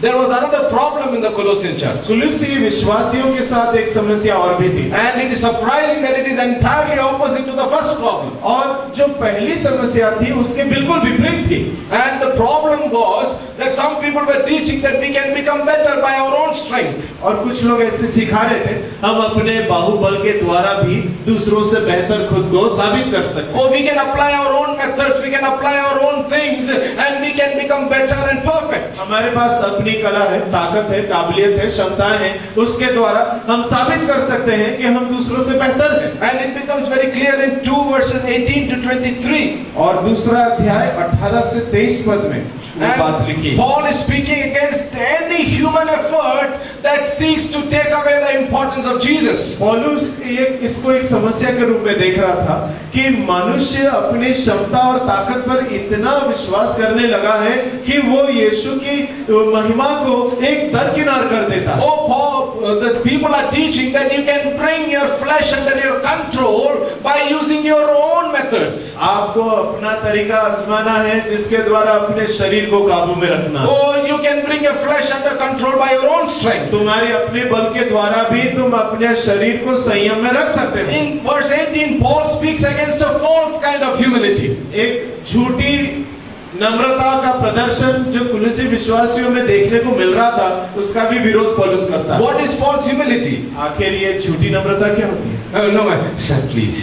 There was another problem in the Colossian church. कुलुस्सी विश्वासियों के साथ एक समस्या और भी थी, And it is surprising that it is entirely opposite to the first problem. और जो पहली समस्या थी उसके बिल्कुल विपरीत थी। And the problem was that some people were teaching that we can become better by our own strength. और कुछ लोग ऐसे सिखा रहे थे, हम अपने बाहुबल के द्वारा भी दूसरों से बेहतर खुद को साबित कर सकते हैं। Oh, we can apply our own methods, we can apply our own things, and we can become better and perfect. हमारे पास अपनी कला है, ताकत है, काबिलियत है, क्षमताएं हैं, उसके द्वारा हम साबित कर सकते हैं कि हम दूसरों से बेहतर हैं। And it becomes very clear in 2 verses 18 to 23. और दूसरा अध्याय 18 से 23 पद में वो बात लिखी। And Paul is speaking against any human effort that seeks to take away the importance of Jesus. पौलुस इसको एक समस्या के रूप में देख रहा था कि मनुष्य अपनी क्षमता और ताकत पर इतना विश्वास करने लगा है कि वो यीशु की महिमा को एक दरकिनार कर देता है। Oh, Paul, the people are teaching that you can bring your flesh under your control by using your own methods. आपको अपना तरीका आजमाना है जिसके द्वारा अपने शरीर को काबू में रखना। Oh, you can bring your flesh under control by your own strength. तुम्हारे अपने बल के द्वारा भी तुम अपने शरीर को संयम में रख सकते हो। In verse 18, Paul speaks against a false kind of humility. एक झूठी नम्रता का प्रदर्शन जो कुलुस्सी विश्वासियों में देखने को मिल रहा था, उसका भी विरोध पौलुस करता है। What is false humility? आखिर ये झूठी नम्रता क्या होती है? No, sir, please.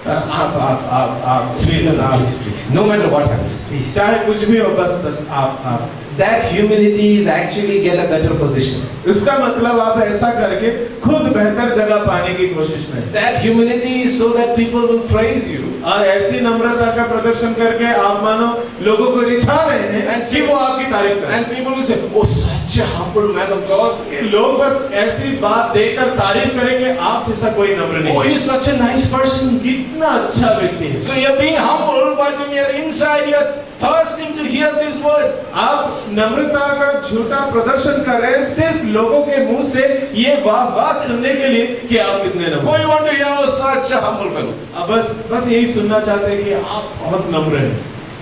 आप Please. No matter what happens, please. चाहे कुछ भी हो, बस आप That humility is actually get a better position. इसका मतलब आप ऐसा करके खुद बेहतर जगह पाने की कोशिश में। That humility is so that people will praise you. और ऐसी नम्रता का प्रदर्शन करके आप मानो लोगों को रिझा रहे हैं कि वो आपकी तारीफ करें। And people will say, oh, such a humble man of God. लोग बस ऐसी बात देकर तारीफ करेंगे, आप जैसा कोई नम्र नहीं। Oh, he is such a nice person. कितना अच्छा व्यक्ति है। So you're being humble, but when you're inside, you're thirsting to hear these words. आप नम्रता का झूठा प्रदर्शन कर रहे हैं सिर्फ लोगों के मुंह से ये वाह सुनने के लिए कि आप कितने नम्र। Oh, you want to hear, oh, such a humble fellow. अब बस यही सुनना चाहते हैं कि आप बहुत नम्र हैं।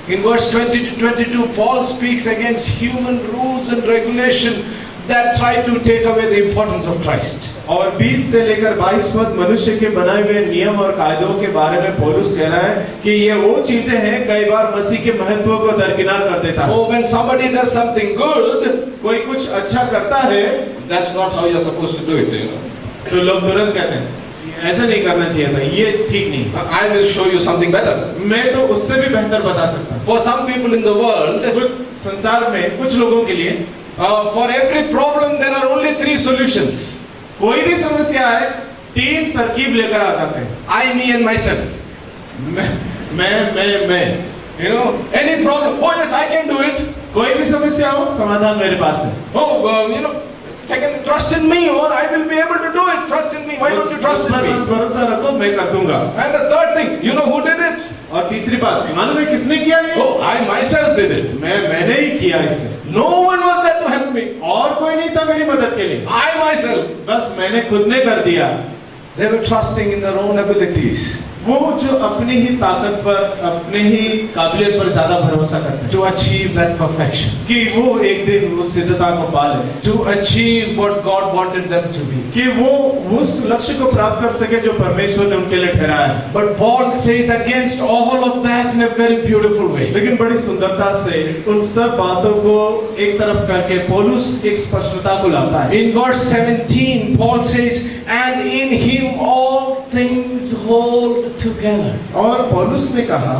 In verse 20 to 22, Paul speaks against human rules and regulation that try to take away the importance of Christ. और 20 से लेकर 22 पद मनुष्य के बनाए हुए नियम और कायदों के बारे में पौलुस कह रहा है कि ये वो चीजें हैं कई बार मसीह के महत्व को दरकिनार कर देता है। Oh, when somebody does something good, कोई कुछ अच्छा करता है, that's not how you're supposed to do it, you know. तो लोग तुरंत कहते हैं ऐसा नहीं करना चाहिए था, ये ठीक नहीं। I will show you something better. मैं तो उससे भी बेहतर बता सकता हूँ। For some people in the world, कुछ संसार में कुछ लोगों के लिए for every problem there are only 3 solutions. कोई भी समस्या है 3 तरकीब लेकर आ जाते हैं। I, me and myself. मैं You know, any problem, oh yes, I can do it. कोई भी समस्या हो समाधान मेरे पास है। Oh, you know, second, trust in me, or I will be able to do it. Trust in me. Why don't you trust in me? बस भरोसा रखो, मैं कर दूंगा। And the third thing, you know who did it? और तीसरी बात, मालूम है किसने किया ये? Oh, I myself did it. मैंने ही किया इसे। No one was there to help me. और कोई नहीं था मेरी मदद के लिए। I myself. बस मैंने खुद ने कर दिया। They were trusting in their own abilities. वो जो अपनी ही ताकत पर, अपने ही काबिलियत पर ज्यादा भरोसा करते हैं To achieve that perfection. कि वो एक दिन उस सिद्धता को पा ले, To achieve what God wanted them to be. कि वो उस लक्ष्य को प्राप्त कर सके जो परमेश्वर ने उनके लिए ठहराया है। But Paul says against all of that in a very beautiful way. लेकिन बड़ी सुंदरता से उन सब बातों को एक तरफ करके पौलुस एक स्पष्टता को लाता है। In verse 17, Paul says, and in him all things hold together. और पौलुस ने कहा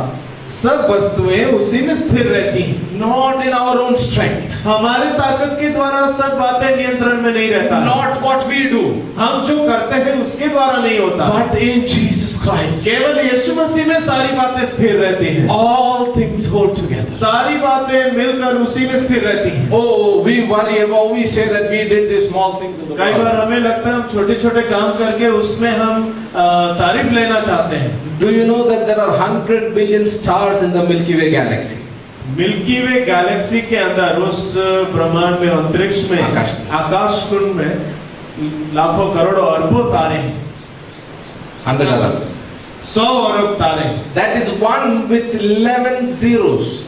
सब वस्तुएं उसी में स्थिर रहती हैं। Not in our own strength. हमारे ताकत के द्वारा सब बातें नियंत्रण में नहीं रहता। Not what we do. हम जो करते हैं उसके द्वारा नहीं होता। But in Jesus Christ. केवल यीशु मसीह में सारी बातें स्थिर रहती हैं। All things hold together. सारी बातें मिलकर उसी में स्थिर रहती हैं। Oh, we worry about, we say that we did these small things in the कई बार world. हमें लगता है हम छोटे-छोटे काम करके उसमें हम तारीफ लेना चाहते हैं। Do you know that there are 100 billion stars in the Milky Way galaxy? Milky way Galaxy के अंदर, उस ब्रह्मांड में, अंतरिक्ष में, आकाश कुंड में लाखों करोड़ों अरबों तारे हैं। 100 अरब. 100 अरब तारे हैं। That is 1 with 11 zeros.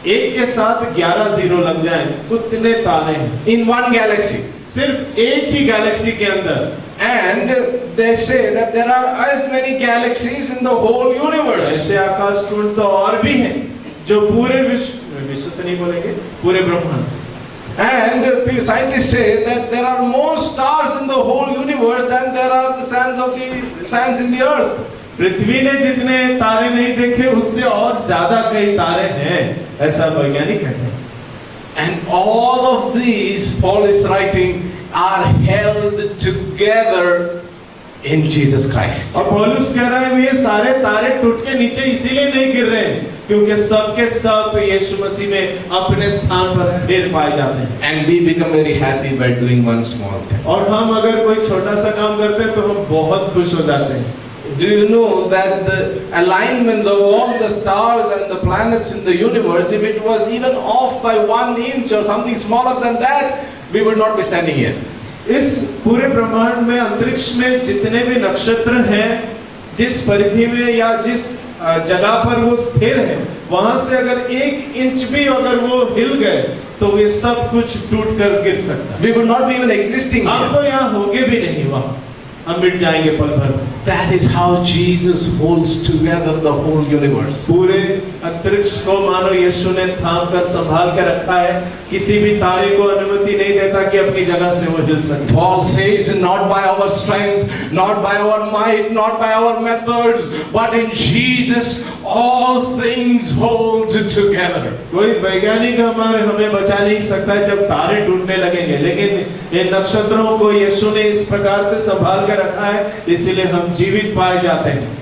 एक के साथ 11 जीरो लग जाएं, उतने तारे हैं in one galaxy. सिर्फ एक ही गैलेक्सी के अंदर। And they say that there are as many galaxies in the whole universe. ऐसे आकाश कुंड तो और भी हैं जो पूरे विश्व तो नहीं बोलेंगे, पूरे ब्रह्मांड। And scientists say that there are more stars in the whole universe than there are the sands in the earth. पृथ्वी ने जितने तारे नहीं देखे उससे और ज्यादा कई तारे हैं, ऐसा वैज्ञानिक कहते हैं। And all of these, Paul is writing, are held together in Jesus Christ. और पौलुस कह रहा है ये सारे तारे टूट के नीचे इसीलिए नहीं गिर रहे हैं क्योंकि सब के सब यीशु मसीह में अपने स्थान पर स्थिर पाए जाते हैं। And we become very happy by doing one small thing. और हम अगर कोई छोटा सा काम करते हैं तो हम बहुत खुश हो जाते हैं। Do you know that the alignments of all the stars and the planets in the universe, if it was even off by 1 inch or something smaller than that, we would not be standing here. इस पूरे ब्रह्मांड में अंतरिक्ष में जितने भी नक्षत्र हैं, जिस परिधि में या जिस जगह पर वो स्थिर है, वहां से अगर 1 इंच भी अगर वो हिल गए तो ये सब कुछ टूट कर गिर सकता है। We would not be even existing हम here. तो यहाँ होंगे भी नहीं, वहां हम मिट जाएंगे पल भर में। That is how Jesus holds together the whole universe. पूरे अंतरिक्ष को मानो यीशु ने थाम कर संभाल कर रखा है, किसी भी तारे को अनुमति नहीं देता कि अपनी जगह से वो हिल सके। Paul says, not by our strength, not by our might, not by our methods, but in Jesus all things hold together. कोई वैज्ञानिक हमें बचा नहीं सकता है जब तारे टूटने लगेंगे, लेकिन इन नक्षत्रों को यीशु ने इस प्रकार से संभाल कर रखा है, इसीलिए हम जीवित पाए जाते हैं।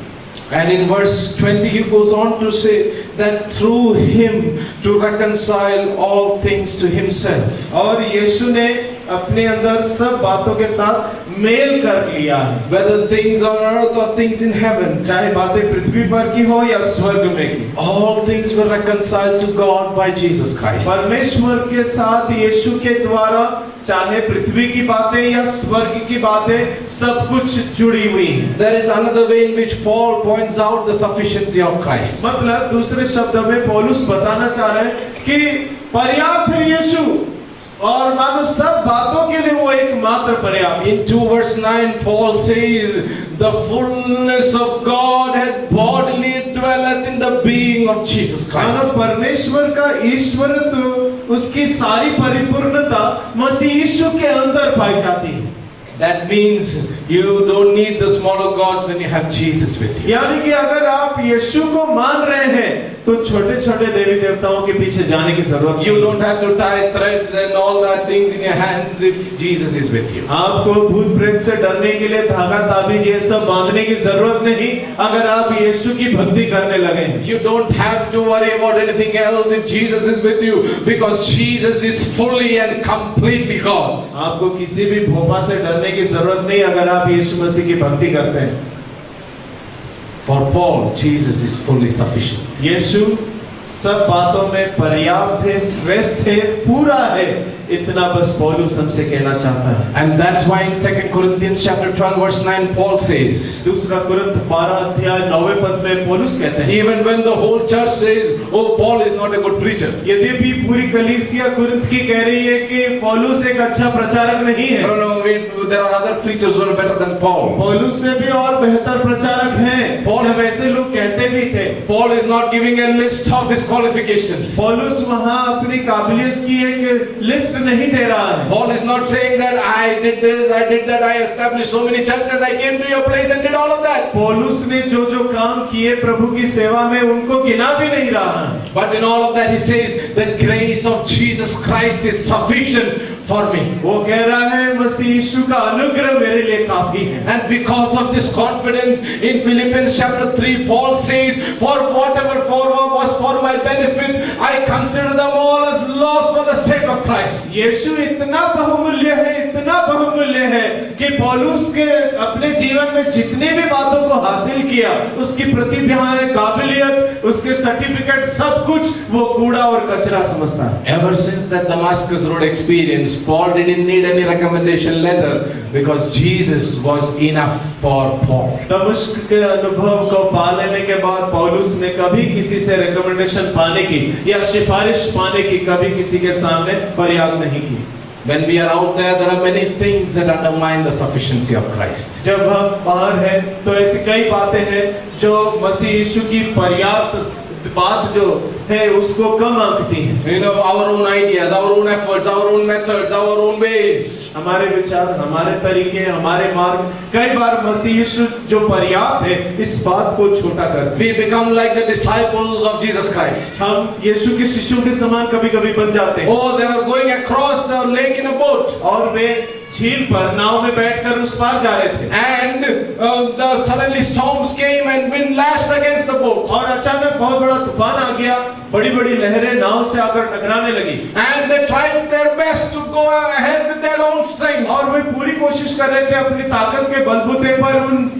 And in verse 20 he goes on to say that through him to reconcile all things to himself. और यीशु ने अपने अंदर सब बातों के साथ मेल कर लिया है, Whether things on earth or things in heaven, चाहे बातें पृथ्वी पर की हो या स्वर्ग में की, all things were reconciled to God by Jesus Christ. परमेश्वर के साथ यीशु के द्वारा चाहे पृथ्वी की बातें या स्वर्ग की बातें सब कुछ जुड़ी हुई हैं। There is another way in which Paul points out the sufficiency of Christ. मतलब दूसरे शब्दों में पौलुस बताना चाह रहे हैं कि पर्याप्त है यीशु, और मानो सब बातों के लिए वो एकमात्र पर्याप्त। In 2 verse 9 Paul says the fullness of God had bodily dwelleth in the being of Jesus मानो Christ. परमेश्वर का ईश्वरत्व, उसकी सारी परिपूर्णता मसीह यीशु के अंदर पाई जाती है। That means you don't need the smaller gods when you have Jesus with you. यानी कि अगर आप यीशु को मान रहे हैं तो छोटे-छोटे देवी देवताओं के पीछे जाने की जरूरत नहीं। You don't have to tie threads and all that things in your hands if Jesus is with you. आपको भूत प्रेत से डरने के लिए धागा ताबीज ये सब बांधने की जरूरत नहीं अगर आप यीशु की भक्ति करने लगे। You don't have to worry about anything else if Jesus is with you, because Jesus is fully and completely God. आपको किसी भी भोपा से डरने की जरूरत नहीं अगर आप यीशु मसीह की भक्ति करते हैं। For Paul, Jesus is fully sufficient. यीशु सब बातों में पर्याप्त है, श्रेष्ठ है, पूरा है, इतना बस पौलुस हमसे कहना चाहता है। And that's why in 2 Corinthians chapter 12 verse 9 Paul says, दूसरा कुरिन्थ 12 अध्याय 9वें पद में पौलुस कहते हैं, even when the whole church says, oh Paul is not a good preacher. यद्यपि पूरी कलीसिया कुरिन्थ की कह रही है कि पौलुस एक अच्छा प्रचारक नहीं है, No, there are other preachers who are better than Paul. पौलुस से भी और बेहतर प्रचारक हैं, जब ऐसे लोग कहते भी थे। Paul is not giving a list of his qualifications. पौलुस वहां अपनी काबिलियत की एक लिस्ट नहीं दे रहा है। Paul is not saying that I did this, I did that, I established so many churches, I came to your place and did all of that. पौलुस ने जो जो काम किए प्रभु की सेवा में उनको गिना भी नहीं रहा है। But in all of that he says the grace of Jesus Christ is sufficient for me. वो कह रहा है मसीह यीशु का अनुग्रह मेरे लिए काफी है। And because of this confidence in Philippians chapter 3 Paul says, for whatever was for my benefit, I consider them all as loss for the sake of Christ. यीशु इतना बहुमूल्य है, इतना बहुमूल्य है कि पौलुस के अपने जीवन में जितनी भी बातों को हासिल किया, उसकी प्रतिभाएं, काबिलियत, उसके सर्टिफिकेट, सब कुछ वो कूड़ा और कचरा समझता है। Ever since that Damascus Road experience, Paul didn't need any recommendation letter because Jesus was enough for Paul. दमिश्क के अनुभव को पा लेने के बाद पौलुस ने कभी किसी से रिकमेंडेशन पाने की या सिफारिश पाने की कभी किसी के सामने फरियाद नहीं की। When we are out there, there are many things that undermine the sufficiency of Christ. जब हम बाहर हैं तो ऐसी कई बातें हैं जो मसीह यीशु की पर्याप्त बात जो है उसको कम आंकती हैं। You know, our own ideas, our own efforts, our own methods, our own ways. हमारे विचार, हमारे तरीके, हमारे मार्ग कई बार मसीह यीशु जो पर्याप्त है इस बात को छोटा करते हैं। We become like the disciples of Jesus Christ. हम यीशु के शिष्यों के समान कभी-कभी बन जाते हैं। Oh, they were going across the lake in a boat. और वे झील पर नाव में बैठकर उस पार जा रहे थे। And suddenly storms came and wind lashed against the boat. और अचानक बहुत बड़ा तूफान आ गया, बड़ी-बड़ी लहरें नाव से आकर टकराने लगी। And they tried their best to go ahead with their own strength. और वे पूरी कोशिश कर रहे थे अपनी ताकत के बलबूते पर उन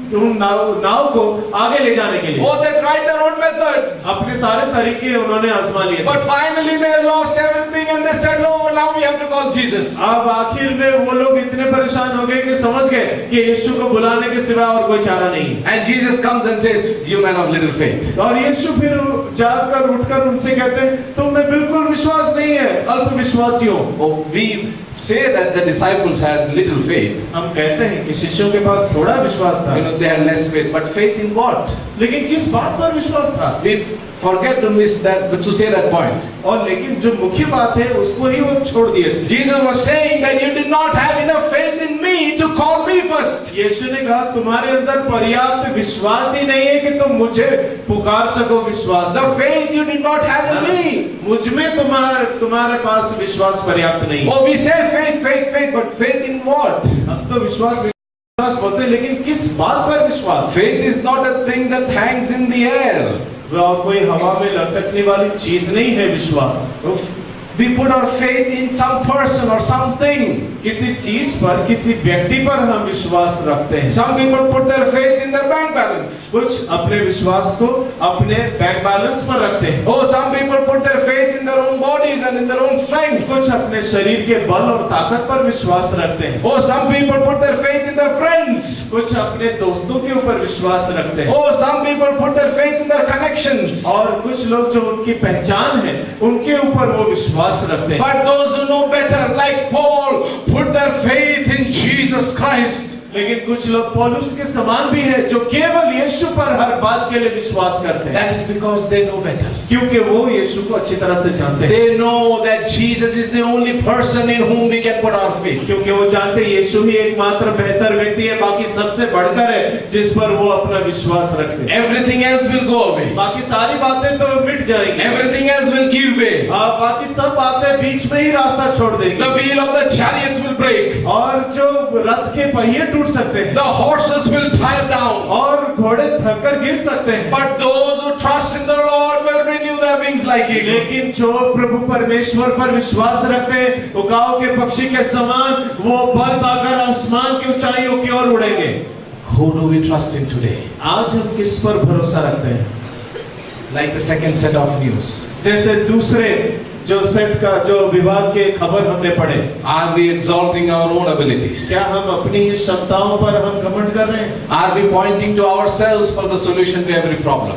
नाव को आगे ले जाने के लिए। Oh, they tried their own methods. अपने सारे तरीके उन्होंने आजमा लिए। But finally they lost everything and they said, "No, now we have to call Jesus." अब आखिर में वो लोग इतने परेशान हो गए कि समझ गए कि यीशु को बुलाने के सिवा और कोई चारा नहीं। And Jesus comes and says, "You men of little faith." और यीशु फिर जाकर उठकर उनसे कहते हैं, तुम में बिल्कुल विश्वास नहीं है, अल्प विश्वासियों। Oh, we say that the disciples had little faith. हम कहते हैं कि शिष्यों के पास थोड़ा विश्वास था। You know, they had less faith, but faith in what? लेकिन किस बात पर विश्वास था? We forget to miss that, but to say that point. और लेकिन जो मुख्य बात है उसको ही वो छोड़ दिए। Jesus was saying that you did not have enough faith in me to call me first. यीशु ने कहा तुम्हारे अंदर पर्याप्त विश्वास ही नहीं है कि तुम मुझे पुकार सको विश्वास। The faith you did not have in me. मुझ में तुम्हारे पास विश्वास पर्याप्त नहीं। Oh, we say faith, faith, faith, but faith in what? हम तो विश्वास बोलते हैं, लेकिन किस बात पर विश्वास? Faith is not a thing that hangs in the air. वह कोई हवा में लटकने वाली चीज नहीं है विश्वास। We put our faith in some person or something. किसी चीज पर, किसी व्यक्ति पर हम विश्वास रखते हैं। Some people put their faith in their bank balance. कुछ अपने विश्वास को अपने बैंक बैलेंस पर रखते हैं। Oh, some people put their faith in their own bodies and in their own strength. कुछ अपने शरीर के बल और ताकत पर विश्वास रखते हैं। Oh, some people put their faith in their friends. कुछ अपने दोस्तों के ऊपर विश्वास रखते हैं। Oh, some people put their faith in their connections. और कुछ लोग जो उनकी पहचान है उनके ऊपर वो विश्वास रखते हैं। But those who know better, like Paul, put their faith in Jesus Christ. लेकिन कुछ लोग पौलुस के समान भी हैं जो केवल यीशु पर हर बात के लिए विश्वास करते हैं। That is because they know better. क्योंकि वो यीशु को अच्छी तरह से जानते हैं। They know that Jesus is the only person in whom we can put our faith. क्योंकि वो जानते हैं यीशु ही एकमात्र बेहतर व्यक्ति है, बाकी सबसे बढ़कर है जिस पर वो अपना विश्वास रखते हैं। Everything else will go away. बाकी सारी बातें तो मिट जाएंगी। Everything else will give way. बाकी सब बातें बीच में ही रास्ता छोड़ देंगी। The wheel of the chariots will break. और जो रथ के पहिए टूट सकते हैं। The horses will tire down. और घोड़े थककर गिर सकते हैं। But those who trust in the Lord will renew their wings like eagles. लेकिन जो प्रभु परमेश्वर पर विश्वास रखते हैं, उकाव के पक्षी के समान वो पर पाकर आसमान की ऊंचाइयों की ओर उड़ेंगे। Who do we trust in today? आज हम किस पर भरोसा रखते हैं? Like the second set of news. जैसे दूसरे जो सेट का जो विभाग के खबर हमने पढ़े। Are we exalting our own abilities? क्या हम अपनी ही क्षमताओं पर हम घमंड कर रहे हैं? Are we pointing to ourselves for the solution to every problem?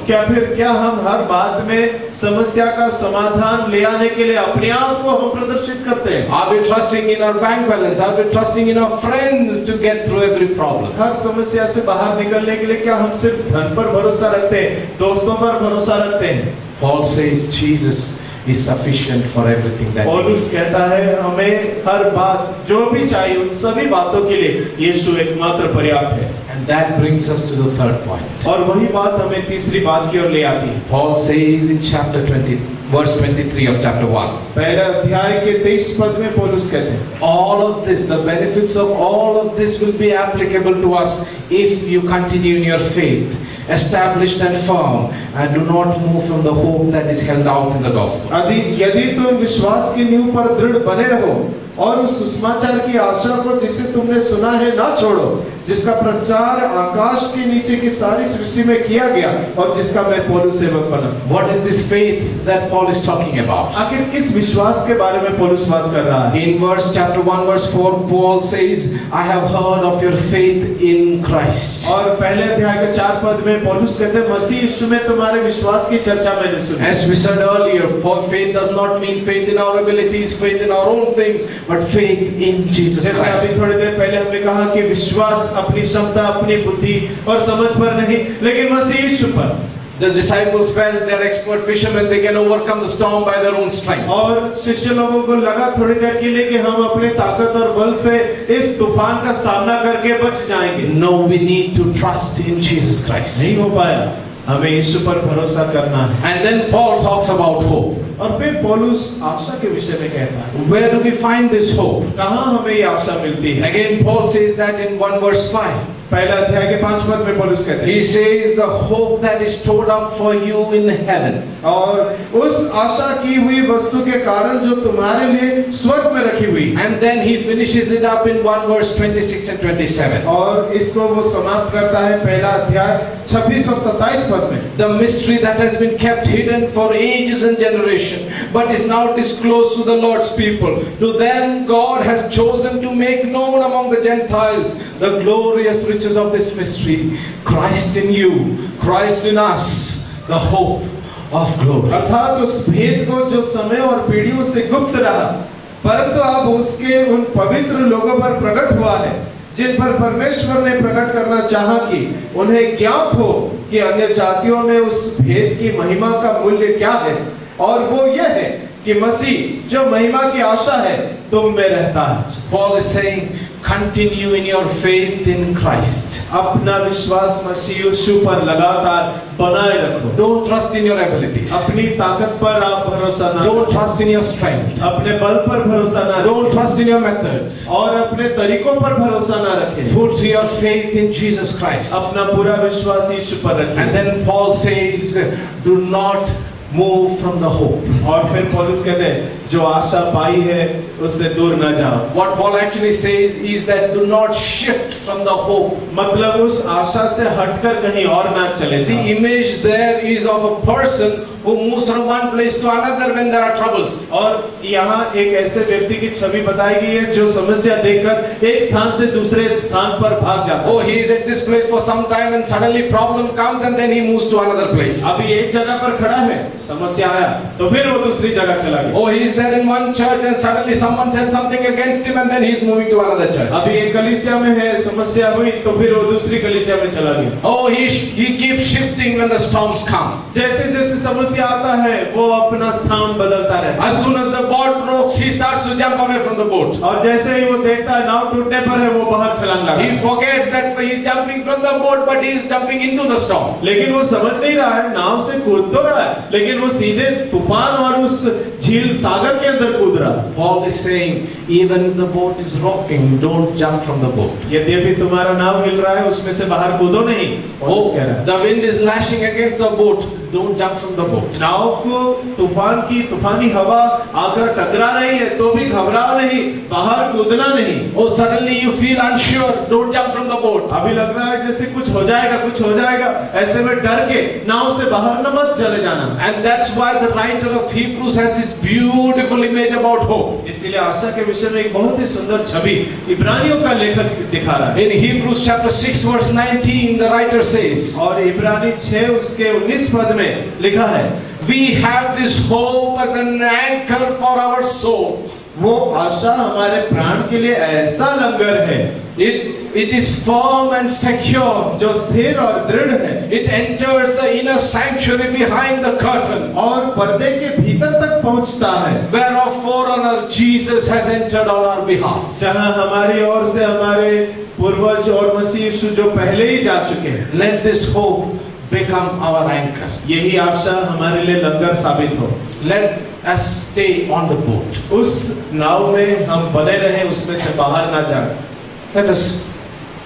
क्या हम हर बात में समस्या का समाधान ले आने के लिए अपने आप को हम प्रदर्शित करते हैं? Are we trusting in our bank balance? Are we trusting in our friends to get through every problem? हर समस्या से बाहर निकलने के लिए क्या हम सिर्फ धन पर भरोसा रखते हैं, दोस्तों पर भरोसा रखते हैं? Paul says Jesus is sufficient for everything that we पौलुस need. कहता है हमें हर बात जो भी चाहिए उन सभी बातों के लिए यीशु एकमात्र पर्याप्त है। And that brings us to the third point. और वही बात हमें तीसरी बात की ओर ले आती है। Paul says in chapter 20, verse 23 of chapter 1. पहले अध्याय के 23 पद में पौलुस कहते हैं, All of this, the benefits of all of this will be applicable to us if you continue in your faith, established and firm, and do not move from the hope that is held out in the gospel. यदि तुम विश्वास की नींव पर दृढ़ बने रहो और उस सुसमाचार की आशा को जिसे तुमने सुना है ना छोड़ो, जिसका प्रचार आकाश के नीचे की सारी सृष्टि में किया गया और जिसका मैं पौलुस सेवक बना। What is this faith that Paul is talking about? आखिर किस विश्वास के बारे में पौलुस बात कर रहा है? In chapter 1 verse 4, Paul says, I have heard of your faith in Christ. और पहले अध्याय के 4 पद में पौलुस कहते हैं, मसीह यीशु में तुम्हारे विश्वास की चर्चा मैंने सुनी। As we said earlier, faith does not mean faith in our abilities, faith in our own things, but faith in Jesus जैसे अभी Christ. थोड़ी देर पहले हमने कहा कि विश्वास अपनी क्षमता, अपनी बुद्धि और समझ पर नहीं, लेकिन मसीह यीशु पर। The disciples felt they are expert fishermen, they can overcome the storm by their own strength. और शिष्य लोगों को लगा थोड़ी देर के लिए कि हम अपने ताकत और बल से इस तूफान का सामना करके बच जाएंगे। No, we need to trust in Jesus Christ. नहीं हो पाया, हमें यीशु पर भरोसा करना है। And then Paul talks about hope. और फिर पौलुस आशा के विषय में कहता है, Where do we find this hope? कहाँ हमें ये आशा मिलती है? Again, Paul says that in 1 verse 5. पहला अध्याय के 5 पद में पौलुस कहते हैं, He says the hope that is stored up for you in heaven. और उस आशा की हुई वस्तु के कारण जो तुम्हारे लिए स्वर्ग में रखी हुई। And then he finishes it up in 1 verse 26 and 27. और इसको वो समाप्त करता है पहला अध्याय 26 और 27 पद में। The mystery that has been kept hidden for ages and generation, but is now disclosed to the Lord's people. To them God has chosen to make known among the Gentiles the glorious riches of this mystery, Christ in you, Christ in us, the hope of glory. अर्थात उस भेद को जो समय और पीढ़ियों से गुप्त रहा, परंतु अब उसके उन पवित्र लोगों पर प्रकट हुआ है, जिन पर परमेश्वर ने प्रकट करना चाहा कि उन्हें ज्ञात हो कि अन्य जातियों में उस भेद की महिमा का मूल्य क्या है, और वो यह है कि मसीह जो महिमा की आशा है तुम में रहता है। Paul is saying, continue in your faith in Christ. अपना विश्वास मसीह यीशु पर लगातार बनाए रखो। Don't trust in your abilities. अपनी ताकत पर आप भरोसा ना Don't रखो। trust in your strength. अपने बल पर भरोसा ना Don't रखें। trust in your methods. और अपने तरीकों पर भरोसा ना रखें। Put your faith in Jesus Christ. अपना पूरा विश्वास यीशु पर रखें। And then Paul says, do not move from the hope. और फिर पौलुस कहते हैं, जो आशा पाई है उससे दूर न जाओ। What Paul actually says is that do not shift from the hope. मतलब उस आशा से हटकर कहीं और ना चले The जाओ। image there is of a person who moves from one place to another when there are troubles. और यहाँ एक ऐसे व्यक्ति की छवि बताई गई है जो समस्या देखकर एक स्थान से दूसरे स्थान पर भाग जाता है। Oh, he is at this place for some time and suddenly problem comes and then he moves to another place. अभी एक जगह पर खड़ा है, समस्या आया तो फिर वो दूसरी जगह चला गया। Oh, he is there in one church and suddenly someone said something against him and then he is moving to another church. अभी एक कलीसिया में है, समस्या हुई तो फिर वो दूसरी कलीसिया में चला गया। Oh, he keeps shifting when the storms come. जैसे जैसे समस्या आता है वो अपना स्थान बदलता रहता है। As soon as the boat rocks, he starts to jump away from the boat. और जैसे ही वो देखता है नाव टूटने पर है वो बाहर छलांग लगा। He forgets that he is jumping from the boat, but he is jumping into the storm. लेकिन वो समझ नहीं रहा है, नाव से कूद तो रहा है लेकिन वो सीधे तूफान और उस झील सागर के अंदर कूद रहा है। Paul is saying, even if the boat is rocking, don't jump from the boat. यद्यपि तुम्हारा नाव हिल रहा है उसमें से बाहर कूदो नहीं। Oh, कह रहा है। the wind is lashing against the boat, don't jump from the boat. नाव को तूफानी हवा आकर टकरा रही है तो भी घबराओ नहीं, बाहर कूदना नहीं। Oh, suddenly you feel unsure, don't jump from the boat. अभी लग रहा है जैसे कुछ हो जाएगा, ऐसे में डर के नाव से बाहर न मत चले जाना। And that's why the writer of Hebrews has this beautiful image about hope. इसीलिए आशा के विषय में एक बहुत ही सुंदर छवि इब्रानियों का लेखक दिखा रहा है। In Hebrews chapter 6 verse 19, the writer says, और इब्रानी 6 उसके 19 पद में लिखा है, we have this hope as an anchor for our soul. वो आशा हमारे प्राण के लिए ऐसा लंगर है, It is firm and secure. जो स्थिर और दृढ़ है। It enters the inner sanctuary behind the curtain, और पर्दे के भीतर तक पहुंचता है, whereof forerunner Jesus has entered on our behalf. जहां हमारी ओर से हमारे पूर्वज और मसीह यीशु जो पहले ही जा चुके हैं। Let this hope become our anchor. यही आशा हमारे लिए लंगर साबित हो। Let us stay on the boat. उस नाव में हम बने रहें, उसमें से बाहर ना जाए। Let us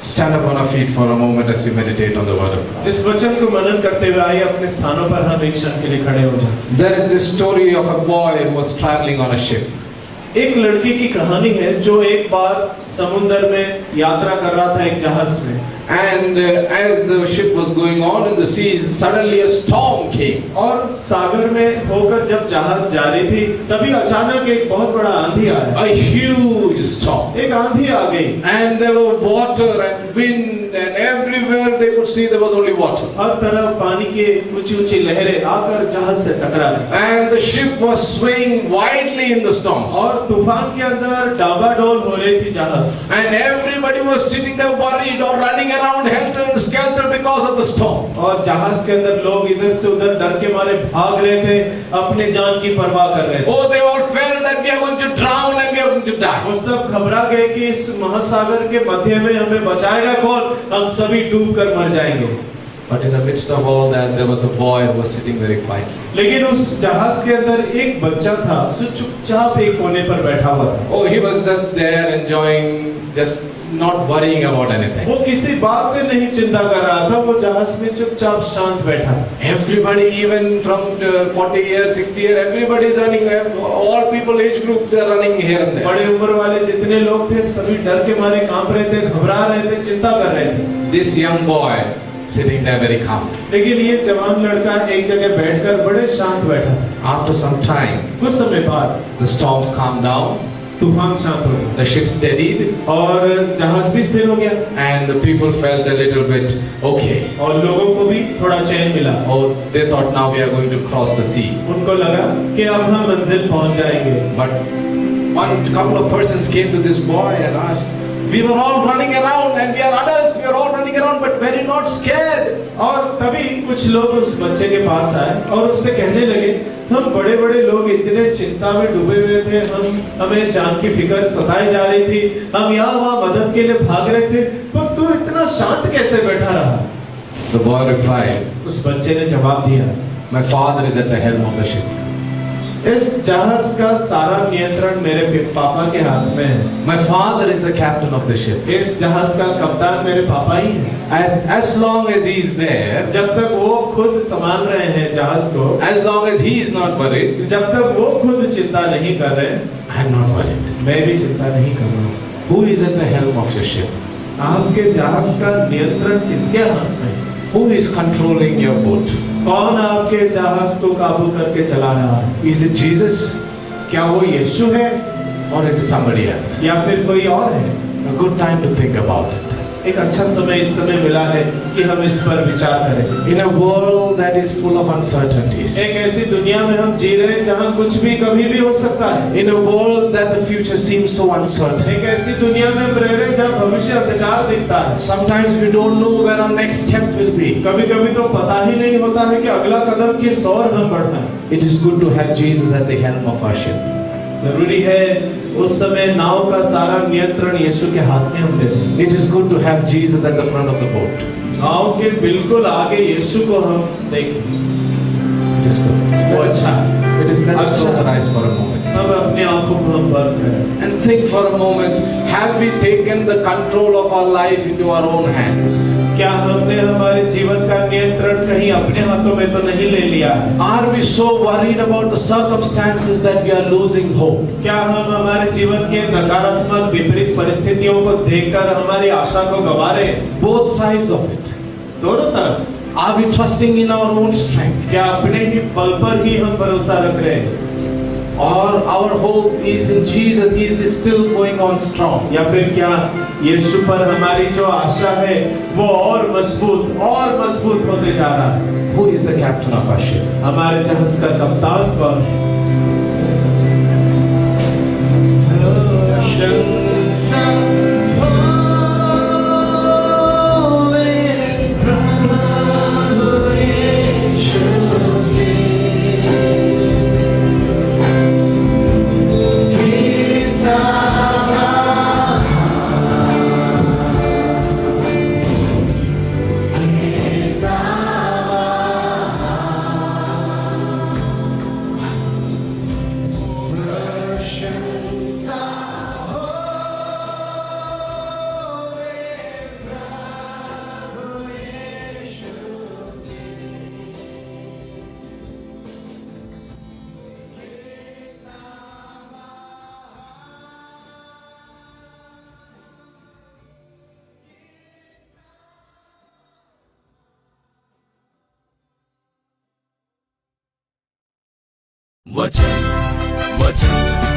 stand up on our feet for a moment as we meditate on the word of God. इस वचन को मनन करते हुए आइए अपने स्थानों पर हम एक क्षण के लिए खड़े हो जाएं। There is this story of a boy who was traveling on a ship. एक लड़की की कहानी है जो एक बार समुद्र में यात्रा कर रहा था एक जहाज में। And as the ship was going on in the seas, suddenly a storm came. और सागर में होकर जब जहाज जा रही थी तभी अचानक एक बहुत बड़ा आंधी आया। A huge storm. एक आंधी आ गई। And there were water and wind and everywhere they could see there was only water. हर तरफ पानी की ऊंची ऊंची लहरें आकर जहाज से टकराई। And the ship was swaying wildly in the storm. और तूफान के अंदर डाबाडोल हो रही थी जहाज। And everybody was sitting there worried or running around helter skelter because of the storm. और जहाज के अंदर लोग इधर से उधर डर के मारे भाग रहे थे, अपने जान की परवाह कर रहे थे। Oh, they all felt that we are going to drown and we are going to die. वो सब घबरा गए कि इस महासागर के मध्य में हमें बचाएगा कौन? हम सभी डूबकर मर जाएंगे। But in the midst of all that, there was a boy who was sitting very quietly. लेकिन उस जहाज के अंदर एक बच्चा था जो चुपचाप एक कोने पर बैठा हुआ था। Oh, he was just there enjoying, just not worrying about anything. वो किसी बात से नहीं चिंता कर रहा था, वो जहाज में चुपचाप शांत बैठा। Everybody, even from 40 years, 60 years, everybody is running. All people age group, they are running here and there. बड़े उम्र वाले जितने लोग थे, सभी डर के मारे कांप रहे थे, घबरा रहे थे, चिंता कर रहे थे। This young boy sitting there very calm. लेकिन ये जवान लड़का एक जगह बैठकर बड़े शांत बैठा। After some time, कुछ समय बाद the storms calmed down. तूफान शांत हो गया। The ship steadied. और जहाज भी स्थिर हो गया। And the people felt a little bit okay. और लोगों को भी थोड़ा चैन मिला। Oh, they thought now we are going to cross the sea. उनको लगा कि अब हम मंजिल पहुंच जाएंगे। But one couple of persons came to this boy and asked, we were all running around and we are adults, we are all running around, but were you not scared? और तभी कुछ लोग उस बच्चे के पास आए और उससे कहने लगे, हम बड़े बड़े लोग इतने चिंता में डूबे हुए थे, हमें जान की फिक्र सताई जा रही थी, हम यहाँ वहाँ मदद के लिए भाग रहे थे, पर तू इतना शांत कैसे बैठा रहा? The boy replied, उस बच्चे ने जवाब दिया, my father is at the helm of the ship. इस जहाज का सारा नियंत्रण मेरे पापा के हाथ में है। My father is the captain of the ship. इस जहाज का कप्तान मेरे पापा ही है। As long as he is there, जब तक वो खुद संभाल रहे हैं जहाज को, as long as he is not worried, जब तक वो खुद चिंता नहीं कर रहे, I am not worried. मैं भी चिंता नहीं कर रहा हूँ। Who is at the helm of your ship? आपके जहाज का नियंत्रण किसके हाथ में है? Who is controlling your boat? कौन आपके जहाज को काबू करके चला रहा है? Is it Jesus क्या वो यीशु है or is it somebody else? या फिर कोई और है? A good time to think about it. एक अच्छा समय इस समय मिला है कि हम इस पर विचार करें। In a world that is full of uncertainties, एक ऐसी दुनिया में हम जी रहे हैं जहाँ कुछ भी कभी भी हो सकता है। in a world that the future seems so uncertain, एक ऐसी दुनिया में हम रह रहे हैं जहाँ भविष्य अंधकार दिखता है। sometimes we don't know where our next step will be. कभी कभी तो पता ही नहीं होता है कि अगला कदम किस ओर हम बढ़ना है। It is good to have Jesus at the helm of our ship. जरूरी है उस समय नाव का सारा नियंत्रण यीशु के हाथ में हम दे दें। It is good to have Jesus at the front of the boat. नाव के बिल्कुल आगे यीशु को हम देखें। It is good. वो अच्छा है। Let's close our eyes for a moment. अब अपने आंखों को हम बंद करें And think for a moment, have we taken the control of our life into our own hands? क्या हमने हमारे जीवन का नियंत्रण कहीं अपने हाथों में तो नहीं ले लिया है? Are we so worried about the circumstances that we are losing hope? क्या हम हमारे जीवन के नकारात्मक विपरीत परिस्थितियों को देखकर हमारी आशा को गवा रहे हैं? Both sides of it. दोनों तरफ। Are we trusting in our own strength? क्या अपने ही बल पर ही हम भरोसा रख रहे हैं? Or our hope is in Jesus? Is this still going on strong? या फिर क्या यीशु पर हमारी जो आशा है वो और मजबूत होते जा रहा है? Who is the captain of our ship? हमारे जहाज का कप्तान कौन है? वचन वचन